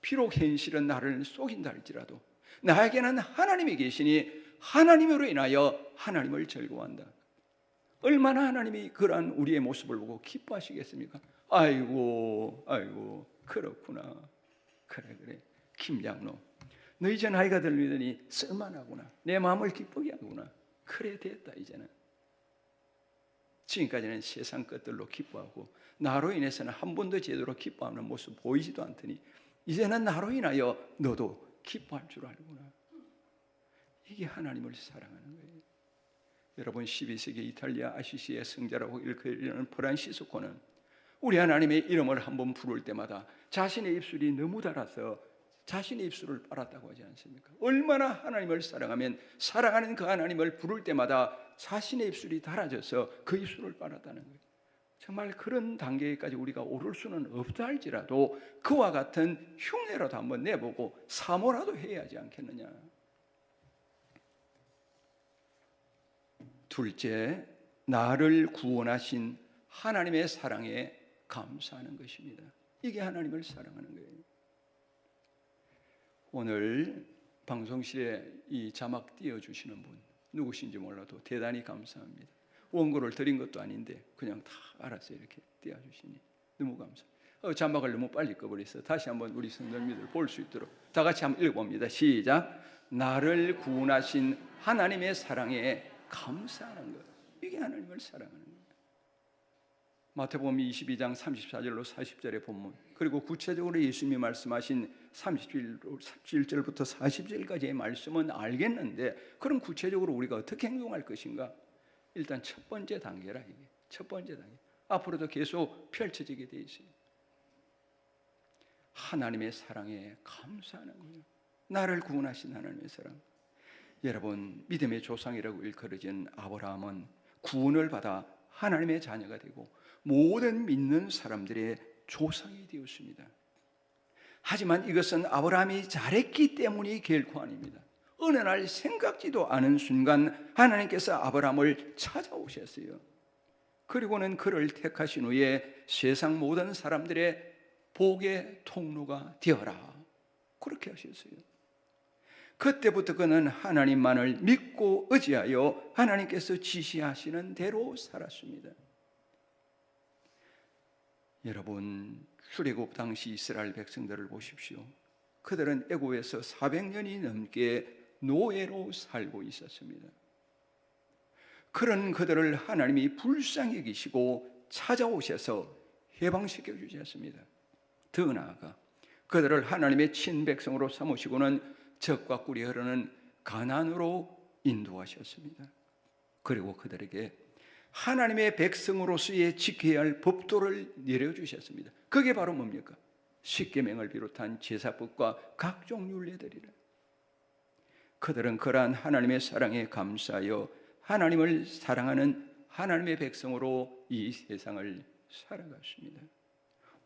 G: 비록 현실은 나를 속인다 할지라도 나에게는 하나님이 계시니 하나님으로 인하여 하나님을 즐거워한다. 얼마나 하나님이 그러한 우리의 모습을 보고 기뻐하시겠습니까? 아이고 그렇구나. 그래 김장로 너 이제 나이가 들더니 쓸만하구나. 내 마음을 기쁘게 하구나. 그래 됐다. 이제는 지금까지는 세상 것들로 기뻐하고 나로 인해서는 한 번도 제대로 기뻐하는 모습 보이지도 않더니 이제는 나로 인하여 너도 기뻐할 줄 알구나. 이게 하나님을 사랑하는 거예요. 여러분 12세기 이탈리아 아시시의 성자라고 일컬어지는 프란시스코는 우리 하나님의 이름을 한번 부를 때마다 자신의 입술이 너무 달아서 자신의 입술을 빨았다고 하지 않습니까? 얼마나 하나님을 사랑하면 사랑하는 그 하나님을 부를 때마다 자신의 입술이 달아져서 그 입술을 빨았다는 거예요. 정말 그런 단계까지 우리가 오를 수는 없다 할지라도 그와 같은 흉내라도 한번 내보고 사모라도 해야 하지 않겠느냐. 둘째, 나를 구원하신 하나님의 사랑에 감사하는 것입니다. 이게 하나님을 사랑하는 거예요. 오늘 방송실에 이 자막 띄워주시는 분 누구신지 몰라도 대단히 감사합니다. 원고를 드린 것도 아닌데 그냥 다 알아서 이렇게 띄워주시니 너무 감사합니다. 자막을 너무 빨리 꺼버렸어요. 다시 한번 우리 성도님들 볼 수 있도록 다 같이 한번 읽어봅니다. 시작. 나를 구원하신 하나님의 사랑에 감사하는 것. 이게 하나님을 사랑하는 거예요. 마태복음 22장 34절로 40절의 본문, 그리고 구체적으로 예수님이 말씀하신 37절부터 40절까지의 말씀은 알겠는데 그럼 구체적으로 우리가 어떻게 행동할 것인가? 일단 첫 번째 단계라. 이게 첫 번째 단계, 앞으로도 계속 펼쳐지게 돼 있어요. 하나님의 사랑에 감사하는 거예요. 나를 구원하신 하나님의 사랑. 여러분, 믿음의 조상이라고 일컬어진 아브라함은 구원을 받아 하나님의 자녀가 되고 모든 믿는 사람들의 조상이 되었습니다. 하지만 이것은 아브라함이 잘했기 때문이 결코 아닙니다. 어느 날 생각지도 않은 순간 하나님께서 아브라함을 찾아오셨어요. 그리고는 그를 택하신 후에 세상 모든 사람들의 복의 통로가 되어라, 그렇게 하셨어요. 그때부터 그는 하나님만을 믿고 의지하여 하나님께서 지시하시는 대로 살았습니다. 여러분, 출애굽 당시 이스라엘 백성들을 보십시오. 그들은 애굽에서 400년이 넘게 노예로 살고 있었습니다. 그런 그들을 하나님이 불쌍히 여기시고 찾아오셔서 해방시켜 주셨습니다. 더 나아가 그들을 하나님의 친백성으로 삼으시고는 젖과 꿀이 흐르는 가나안으로 인도하셨습니다. 그리고 그들에게 하나님의 백성으로서의 지켜야 할 법도를 내려주셨습니다. 그게 바로 뭡니까? 십계명을 비롯한 제사법과 각종 율례들이라. 그들은 그러한 하나님의 사랑에 감사하여 하나님을 사랑하는 하나님의 백성으로 이 세상을 살아갔습니다.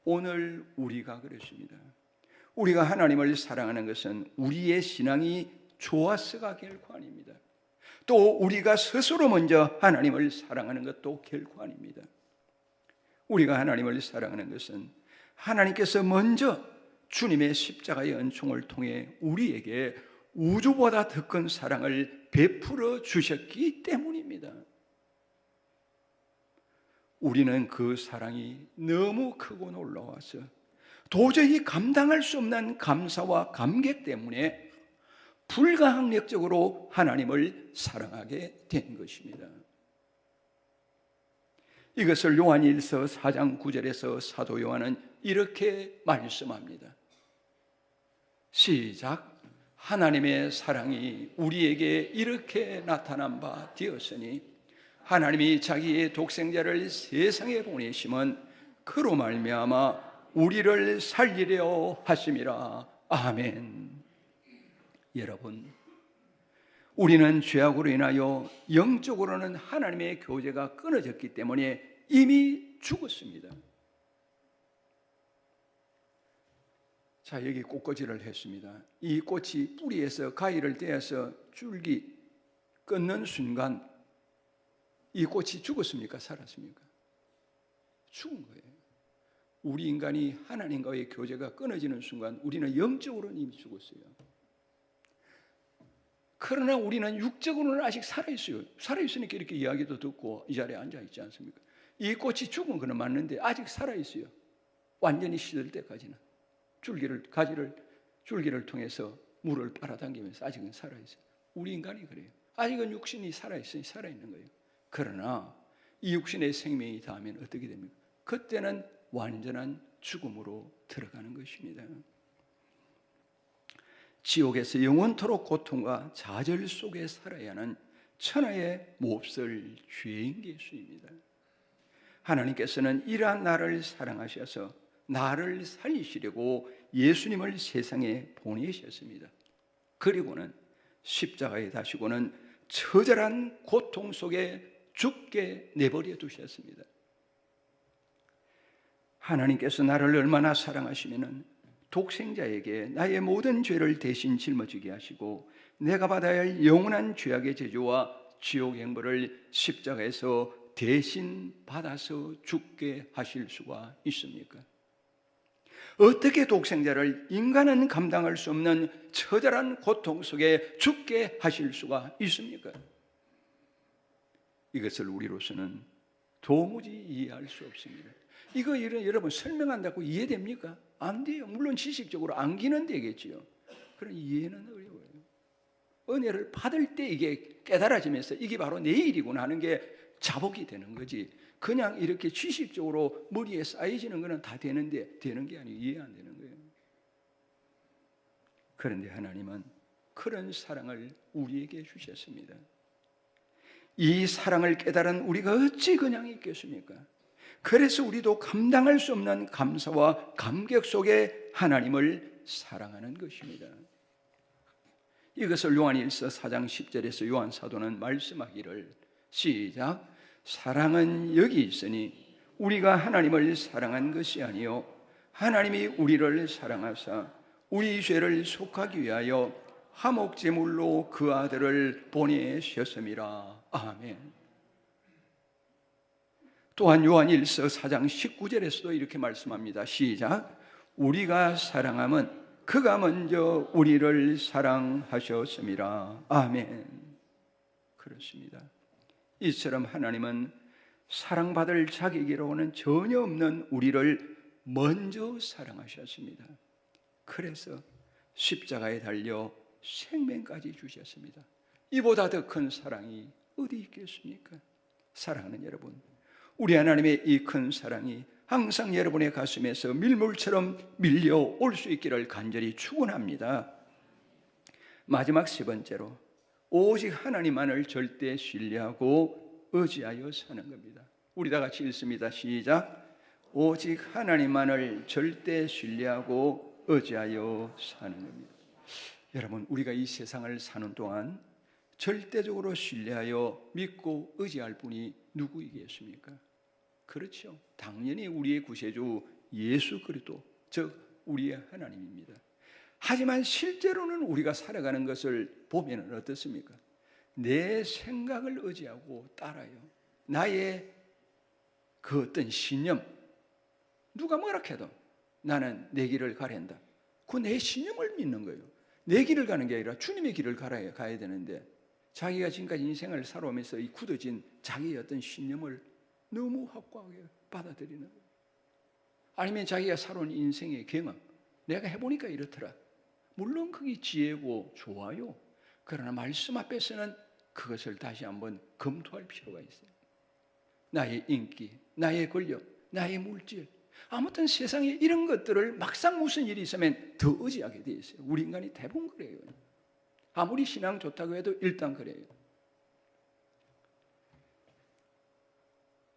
G: 오늘 우리가 그렇습니다. 우리가 하나님을 사랑하는 것은 우리의 신앙이 좋아서가 결코 아닙니다. 또 우리가 스스로 먼저 하나님을 사랑하는 것도 결코 아닙니다. 우리가 하나님을 사랑하는 것은 하나님께서 먼저 주님의 십자가의 은총을 통해 우리에게 우주보다 더 큰 사랑을 베풀어 주셨기 때문입니다. 우리는 그 사랑이 너무 크고 놀라워서 도저히 감당할 수 없는 감사와 감격 때문에 불가항력적으로 하나님을 사랑하게 된 것입니다. 이것을 요한일서 4장 9절에서 사도 요한은 이렇게 말씀합니다. 시작. 하나님의 사랑이 우리에게 이렇게 나타난 바 되었으니 하나님이 자기의 독생자를 세상에 보내심은 그로 말미암아 우리를 살리려 하심이라. 아멘. 여러분, 우리는 죄악으로 인하여 영적으로는 하나님의 교제가 끊어졌기 때문에 이미 죽었습니다. 자, 여기 꽃꽂이를 했습니다. 이 꽃이 뿌리에서 가위를 떼어서 줄기 끊는 순간 이 꽃이 죽었습니까? 살았습니까? 죽은 거예요. 우리 인간이 하나님과의 교제가 끊어지는 순간 우리는 영적으로는 이미 죽었어요. 그러나 우리는 육적으로는 아직 살아있어요. 살아있으니까 이렇게 이야기도 듣고 이 자리에 앉아있지 않습니까? 이 꽃이 죽은 거는 맞는데 아직 살아있어요. 완전히 시들 때까지는 줄기를 통해서 물을 빨아당기면서 아직은 살아있어요. 우리 인간이 그래요. 아직은 육신이 살아있으니 살아있는 거예요. 그러나 이 육신의 생명이 닿으면 어떻게 됩니까? 그때는 완전한 죽음으로 들어가는 것입니다. 지옥에서 영원토록 고통과 좌절 속에 살아야 하는 천하의 몹쓸 죄인 계수입니다. 하나님께서는 이러한 나를 사랑하셔서 나를 살리시려고 예수님을 세상에 보내셨습니다. 그리고는 십자가에 다시고는 처절한 고통 속에 죽게 내버려 두셨습니다. 하나님께서 나를 얼마나 사랑하시면은 독생자에게 나의 모든 죄를 대신 짊어지게 하시고 내가 받아야 할 영원한 죄악의 저주와 지옥 행벌을 십자가에서 대신 받아서 죽게 하실 수가 있습니까? 어떻게 독생자를 인간은 감당할 수 없는 처절한 고통 속에 죽게 하실 수가 있습니까? 이것을 우리로서는 도무지 이해할 수 없습니다. 이거 여러분 설명한다고 이해됩니까? 안 돼요. 물론 지식적으로 암기는 되겠지요. 그러나 이해는 어려워요. 은혜를 받을 때 이게 깨달아지면서 이게 바로 내 일이구나 하는 게 자복이 되는 거지. 그냥 이렇게 지식적으로 머리에 쌓여지는 거는 다 되는데 되는 게 아니고 이해 안 되는 거예요. 그런데 하나님은 그런 사랑을 우리에게 주셨습니다. 이 사랑을 깨달은 우리가 어찌 그냥 있겠습니까? 그래서 우리도 감당할 수 없는 감사와 감격 속에 하나님을 사랑하는 것입니다. 이것을 요한일서 4장 10절에서 요한 사도는 말씀하기를 시작. 사랑은 여기 있으니 우리가 하나님을 사랑한 것이 아니요 하나님이 우리를 사랑하사 우리 죄를 속하기 위하여 화목제물로 그 아들을 보내셨음이라. 아멘. 또한 요한일서 4장 19절에서도 이렇게 말씀합니다. 시작. 우리가 사랑함은 그가 먼저 우리를 사랑하셨음이라. 아멘. 그렇습니다. 이처럼 하나님은 사랑받을 자격이라고는 전혀 없는 우리를 먼저 사랑하셨습니다. 그래서 십자가에 달려 생명까지 주셨습니다. 이보다 더 큰 사랑이 어디 있겠습니까? 사랑하는 여러분, 우리 하나님의 이 큰 사랑이 항상 여러분의 가슴에서 밀물처럼 밀려올 수 있기를 간절히 축원합니다. 마지막 세 번째로 오직 하나님만을 절대 신뢰하고 의지하여 사는 겁니다. 우리 다 같이 읽습니다. 시작. 오직 하나님만을 절대 신뢰하고 의지하여 사는 겁니다. 여러분, 우리가 이 세상을 사는 동안 절대적으로 신뢰하여 믿고 의지할 분이 누구이겠습니까? 그렇죠. 당연히 우리의 구세주 예수 그리스도, 즉 우리의 하나님입니다. 하지만 실제로는 우리가 살아가는 것을 보면 어떻습니까? 내 생각을 의지하고 따라요. 나의 그 어떤 신념, 누가 뭐라 해도 나는 내 길을 가랜다. 그 내 신념을 믿는 거예요. 내 길을 가는 게 아니라 주님의 길을 가야 되는데 자기가 지금까지 인생을 살아오면서 이 굳어진 자기의 어떤 신념을 너무 확고하게 받아들이는 거예요. 아니면 자기가 살아온 인생의 경험, 내가 해보니까 이렇더라. 물론 그게 지혜고 좋아요. 그러나 말씀 앞에서는 그것을 다시 한번 검토할 필요가 있어요. 나의 인기, 나의 권력, 나의 물질, 아무튼 세상에 이런 것들을 막상 무슨 일이 있으면 더 의지하게 돼 있어요. 우리 인간이 대부분 그래요. 아무리 신앙 좋다고 해도 일단 그래요.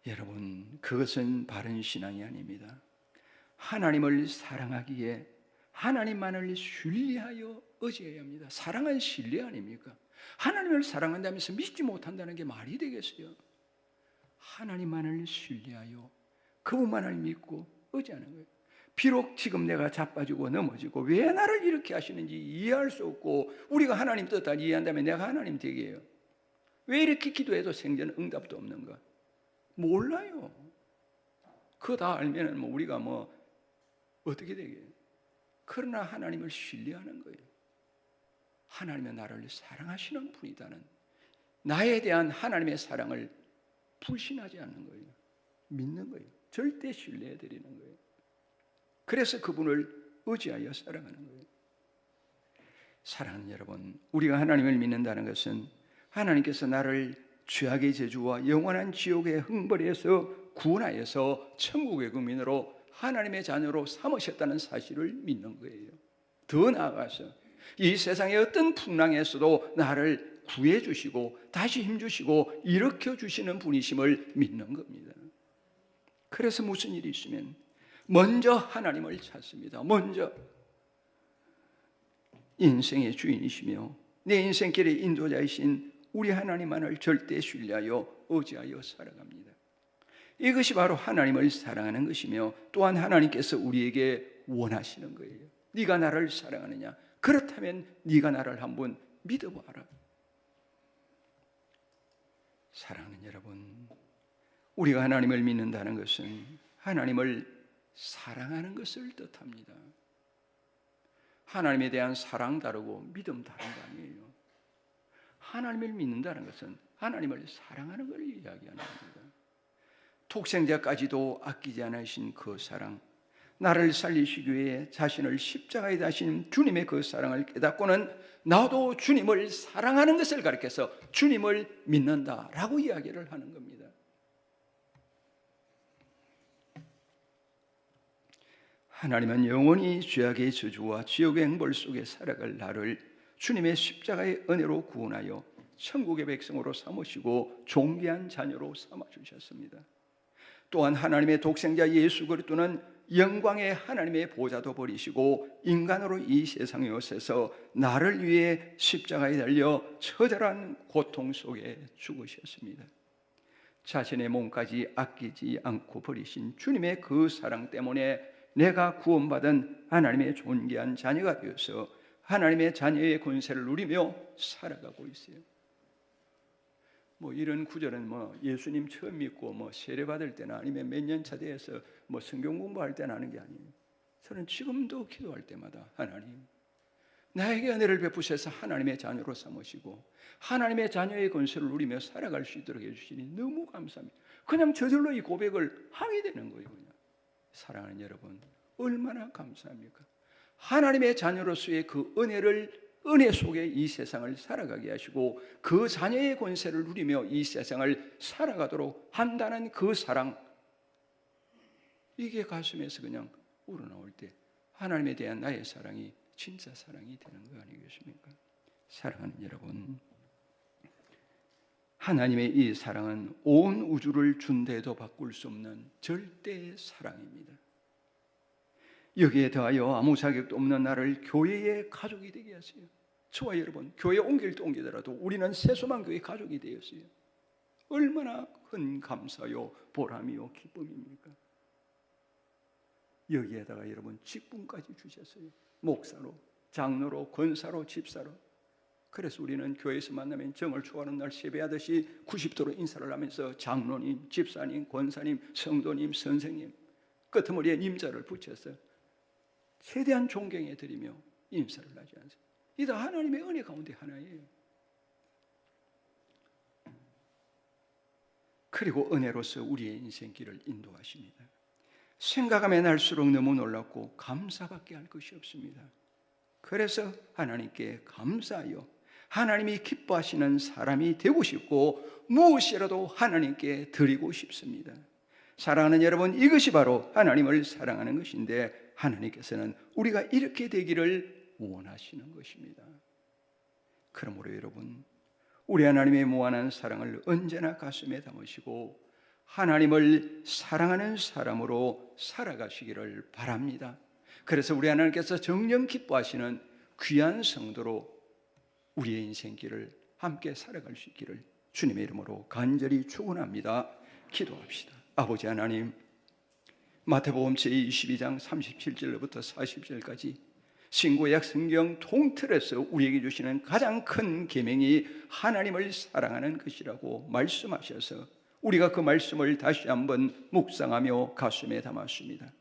G: 여러분, 그것은 바른 신앙이 아닙니다. 하나님을 사랑하기에 하나님만을 신뢰하여 의지해야 합니다. 사랑은 신뢰 아닙니까? 하나님을 사랑한다면서 믿지 못한다는 게 말이 되겠어요? 하나님만을 신뢰하여 그분만을 믿고 의지하는 거예요. 비록 지금 내가 자빠지고 넘어지고 왜 나를 이렇게 하시는지 이해할 수 없고, 우리가 하나님 뜻을 이해한다면 내가 하나님 되게 해요. 왜 이렇게 기도해도 생전 응답도 없는가? 몰라요. 그거 다 알면은 우리가 어떻게 되게? 그러나 하나님을 신뢰하는 거예요. 하나님은 나를 사랑하시는 분이다는 나에 대한 하나님의 사랑을 불신하지 않는 거예요. 믿는 거예요. 절대 신뢰해 드리는 거예요. 그래서 그분을 의지하여 살아가는 거예요. 사랑하는 여러분, 우리가 하나님을 믿는다는 것은 하나님께서 나를 죄악의 저주와 영원한 지옥의 흥벌에서 구원하여서 천국의 국민으로 하나님의 자녀로 삼으셨다는 사실을 믿는 거예요. 더 나아가서 이 세상의 어떤 풍랑에서도 나를 구해주시고 다시 힘주시고 일으켜 주시는 분이심을 믿는 겁니다. 그래서 무슨 일이 있으면 먼저 하나님을 찾습니다. 먼저 인생의 주인이시며 내 인생길의 인도자이신 우리 하나님만을 절대 신뢰하여 의지하여 살아갑니다. 이것이 바로 하나님을 사랑하는 것이며 또한 하나님께서 우리에게 원하시는 거예요. 네가 나를 사랑하느냐? 그렇다면 네가 나를 한번 믿어봐라. 사랑하는 여러분, 우리가 하나님을 믿는다는 것은 하나님을 사랑하는 것을 뜻합니다. 하나님에 대한 사랑 다르고 믿음 다른 거 아니에요. 하나님을 믿는다는 것은 하나님을 사랑하는 걸 이야기하는 겁니다. 독생자까지도 아끼지 않으신 그 사랑, 나를 살리시기 위해 자신을 십자가에 다신 주님의 그 사랑을 깨닫고는 나도 주님을 사랑하는 것을 가르쳐서 주님을 믿는다라고 이야기를 하는 겁니다. 하나님은 영원히 죄악의 저주와 지옥의 행벌 속에 살아갈 나를 주님의 십자가의 은혜로 구원하여 천국의 백성으로 삼으시고 존귀한 자녀로 삼아주셨습니다. 또한 하나님의 독생자 예수 그리스도는 영광의 하나님의 보좌도 버리시고 인간으로 이 세상에 오셔서 나를 위해 십자가에 달려 처절한 고통 속에 죽으셨습니다. 자신의 몸까지 아끼지 않고 버리신 주님의 그 사랑 때문에 내가 구원받은 하나님의 존귀한 자녀가 되어서 하나님의 자녀의 권세를 누리며 살아가고 있어요. 이런 구절은 예수님 처음 믿고 세례 받을 때나 아니면 몇 년 차 돼서 성경 공부할 때나 하는 게 아니에요. 저는 지금도 기도할 때마다 하나님, 나에게 은혜를 베푸셔서 하나님의 자녀로 삼으시고 하나님의 자녀의 권세를 누리며 살아갈 수 있도록 해주시니 너무 감사합니다. 그냥 저절로 이 고백을 하게 되는 거예요. 그냥. 사랑하는 여러분, 얼마나 감사합니까? 하나님의 자녀로서의 그 은혜 속에 이 세상을 살아가게 하시고 그 자녀의 권세를 누리며 이 세상을 살아가도록 한다는 그 사랑, 이게 가슴에서 그냥 우러나올 때 하나님에 대한 나의 사랑이 진짜 사랑이 되는 거 아니겠습니까? 사랑하는 여러분, 하나님의 이 사랑은 온 우주를 준대도 바꿀 수 없는 절대의 사랑입니다. 여기에 더하여 아무 자격도 없는 나를 교회의 가족이 되게 하세요. 저와 여러분, 교회 옮길 때 옮기더라도 우리는 세수만 교회 가족이 되었어요. 얼마나 큰 감사요, 보람이요, 기쁨입니까? 여기에다가 여러분 직분까지 주셨어요. 목사로, 장로로, 권사로, 집사로. 그래서 우리는 교회에서 만나면 정을 초하는 날 세배하듯이 90도로 인사를 하면서 장로님, 집사님, 권사님, 성도님, 선생님 끄트머리에 님자를 붙여서 최대한 존경해 드리며 인사를 하지 않습니다. 이 다 하나님의 은혜 가운데 하나예요. 그리고 은혜로서 우리의 인생길을 인도하십니다. 생각하면 할수록 너무 놀랍고 감사밖에 할 것이 없습니다. 그래서 하나님께 감사하여 하나님이 기뻐하시는 사람이 되고 싶고 무엇이라도 하나님께 드리고 싶습니다. 사랑하는 여러분, 이것이 바로 하나님을 사랑하는 것인데 하나님께서는 우리가 이렇게 되기를 원하시는 것입니다. 그러므로 여러분, 우리 하나님의 무한한 사랑을 언제나 가슴에 담으시고 하나님을 사랑하는 사람으로 살아가시기를 바랍니다. 그래서 우리 하나님께서 정녕 기뻐하시는 귀한 성도로 우리의 인생길을 함께 살아갈 수 있기를 주님의 이름으로 간절히 축원합니다. 기도합시다. 아버지 하나님, 마태복음 제22장 37절부터 40절까지 신구약 성경 통틀어서 우리에게 주시는 가장 큰 계명이 하나님을 사랑하는 것이라고 말씀하셔서 우리가 그 말씀을 다시 한번 묵상하며 가슴에 담았습니다.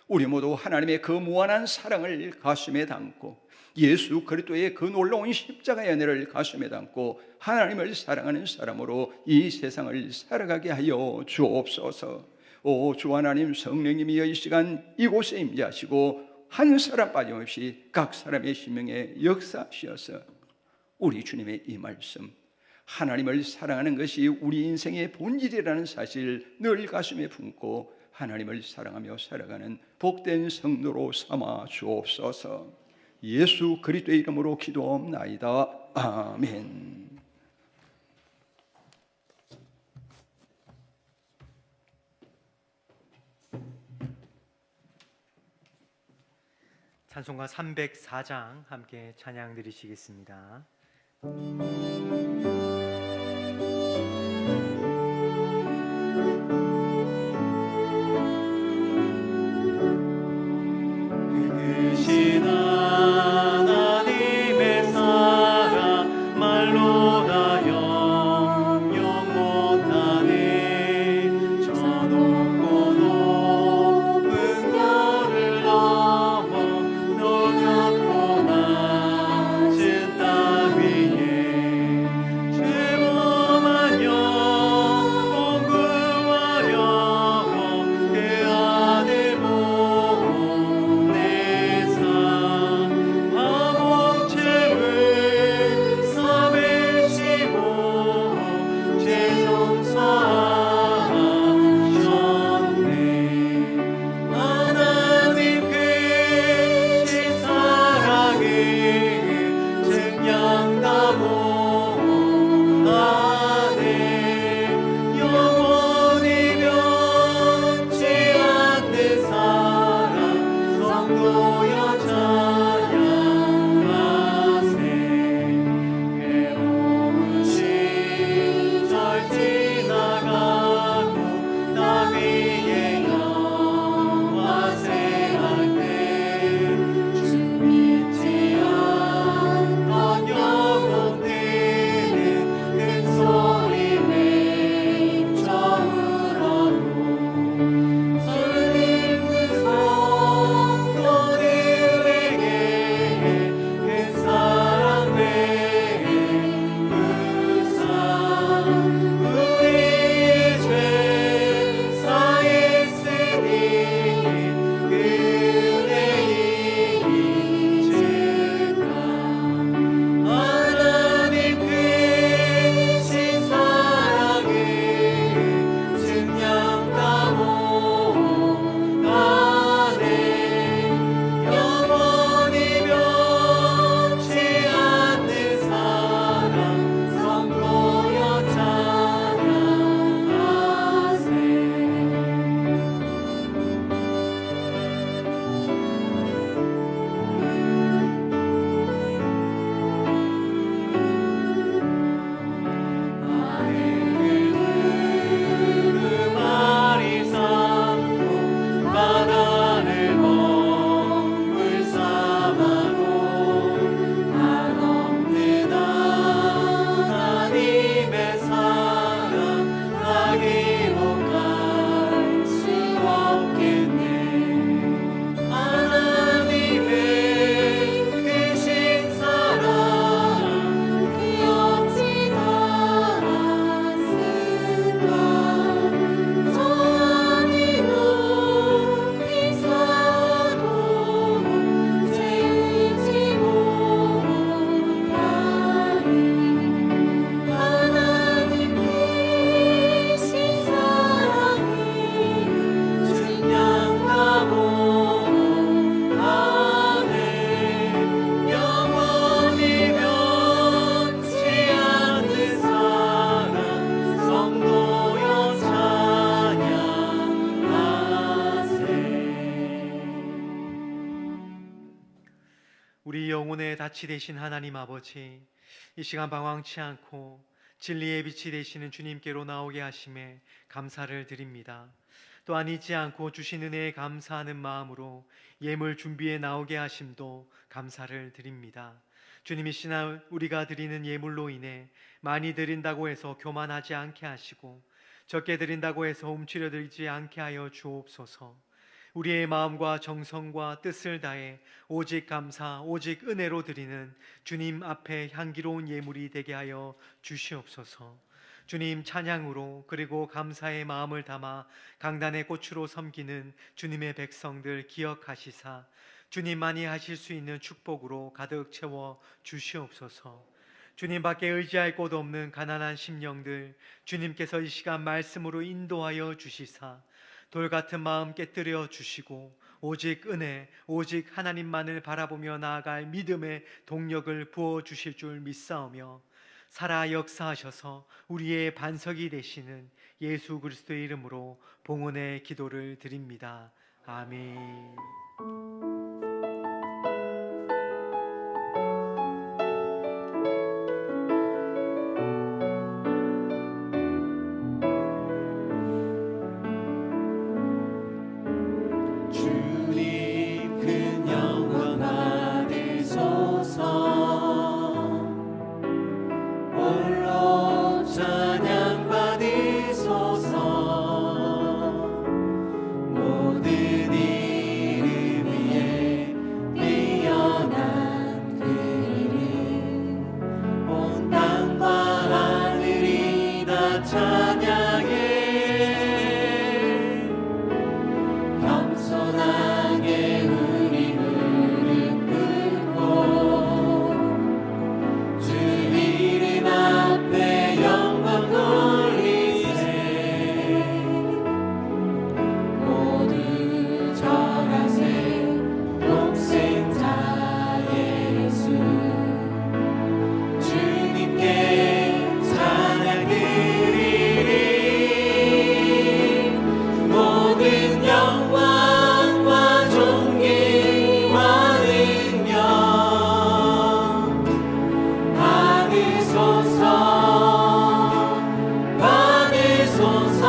G: 우리 모두 하나님의 그 무한한 사랑을 가슴에 담고 예수 그리스도의 그 놀라운 십자가의 은혜를 가슴에 담고 하나님을 사랑하는 사람으로 이 세상을 살아가게 하여 주옵소서. 오 주 하나님, 성령님이여 이 시간 이곳에 임재하시고 한 사람 빠짐없이 각 사람의 심령에 역사하셔서 우리 주님의 이 말씀, 하나님을 사랑하는 것이 우리 인생의 본질이라는 사실 늘 가슴에 품고 하나님을 사랑하며 살아가는 복된 성도로 삼아 주옵소서. 예수 그리스도의 이름으로 기도하옵나이다. 아멘.
F: 찬송가 304장 함께 찬양 드리시겠습니다.
B: 크신 하나님의 사랑 말로 다 영영 못하네. 저 높고 높은 별을 넘어 너 같고 낮은 땅 위에
F: 영혼의 닻이 되신 하나님 아버지, 이 시간 방황치 않고 진리의 빛이 되시는 주님께로 나오게 하심에 감사를 드립니다. 또한 잊지 않고 주신 은혜에 감사하는 마음으로 예물 준비해 나오게 하심도 감사를 드립니다. 주님, 이 시간 우리가 드리는 예물로 인해 많이 드린다고 해서 교만하지 않게 하시고 적게 드린다고 해서 움츠려들지 않게 하여 주옵소서. 우리의 마음과 정성과 뜻을 다해 오직 감사, 오직 은혜로 드리는 주님 앞에 향기로운 예물이 되게 하여 주시옵소서. 주님, 찬양으로 그리고 감사의 마음을 담아 강단의 꽃으로 섬기는 주님의 백성들 기억하시사 주님만이 하실 수 있는 축복으로 가득 채워 주시옵소서. 주님밖에 의지할 곳 없는 가난한 심령들 주님께서 이 시간 말씀으로 인도하여 주시사 돌같은 마음 깨뜨려 주시고 오직 은혜, 오직 하나님만을 바라보며 나아갈 믿음의 동력을 부어 주실 줄 믿사오며 살아 역사하셔서 우리의 반석이 되시는 예수 그리스도의 이름으로 봉헌의 기도를 드립니다. 아멘.
B: 주님 큰 영광 받으소서. 홀로 찬양 받으소서. 모든 이름 위에 뛰어난 그 이름 온 땅과 하늘이 다 찬양해. 겸손하게 우리 무릎 꿇고 주 이름 앞에 영광 돌리세. 모두 절하세. 독생자 예수 주님께 찬양 드리리. 모든 영광과 존귀와 능력 받으소서. 받으소서.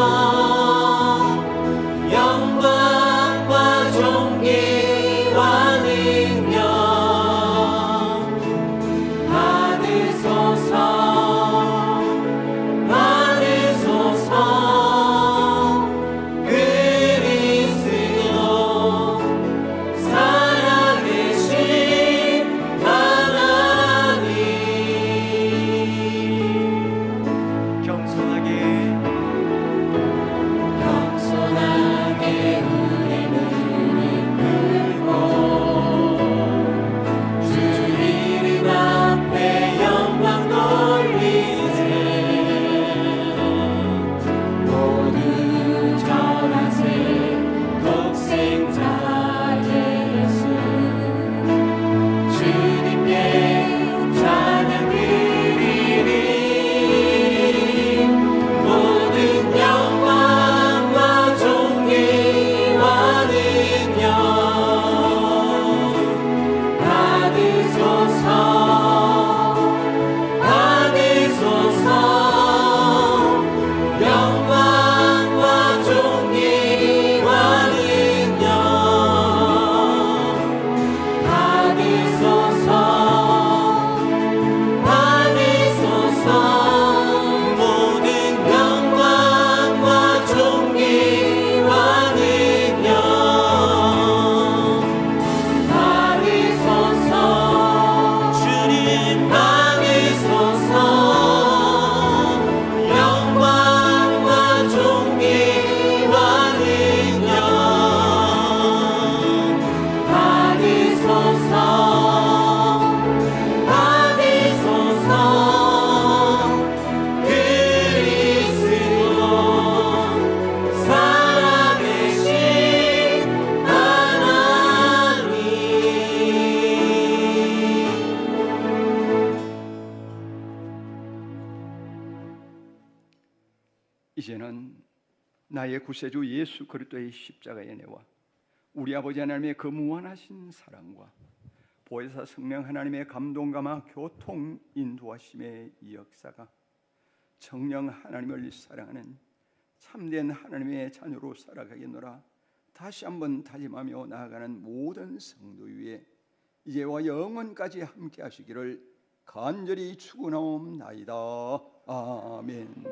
B: 영광과 존귀와 능력 받으소서. 받으소서. 그리스도 살아계신 하나님.
F: 겸손하게
B: 우리 무릎 꿇고 주 이름 앞에 영광 돌리세. 모두 절하세. 독생자 예수 주님께 찬양 드리리. 모든 영광과 존귀와 능력 받으소서. 받으소서. 영광과 존귀와 능력 받으소서. 받으소서. 모든 영광과 존귀와 능력 받으소서. 주님 받으소서. 영광과 존귀와 능력 받으소서. 받으소서. 그리스도 살아계신 하나님.
G: 이제는 나의 구세주 예수 그리스도의 십자가의 은혜와 우리 아버지 하나님의 그 무한하신 사랑과 보혜사 성령 하나님의 감동감화 교통 인도하심의 이 역사가 정령 하나님을 사랑하는 참된 하나님의 자녀로 살아가겠노라 다시 한번 다짐하며 나아가는 모든 성도 위에 이제와 영원까지 함께 하시기를 간절히 축원하옵나이다. 아멘.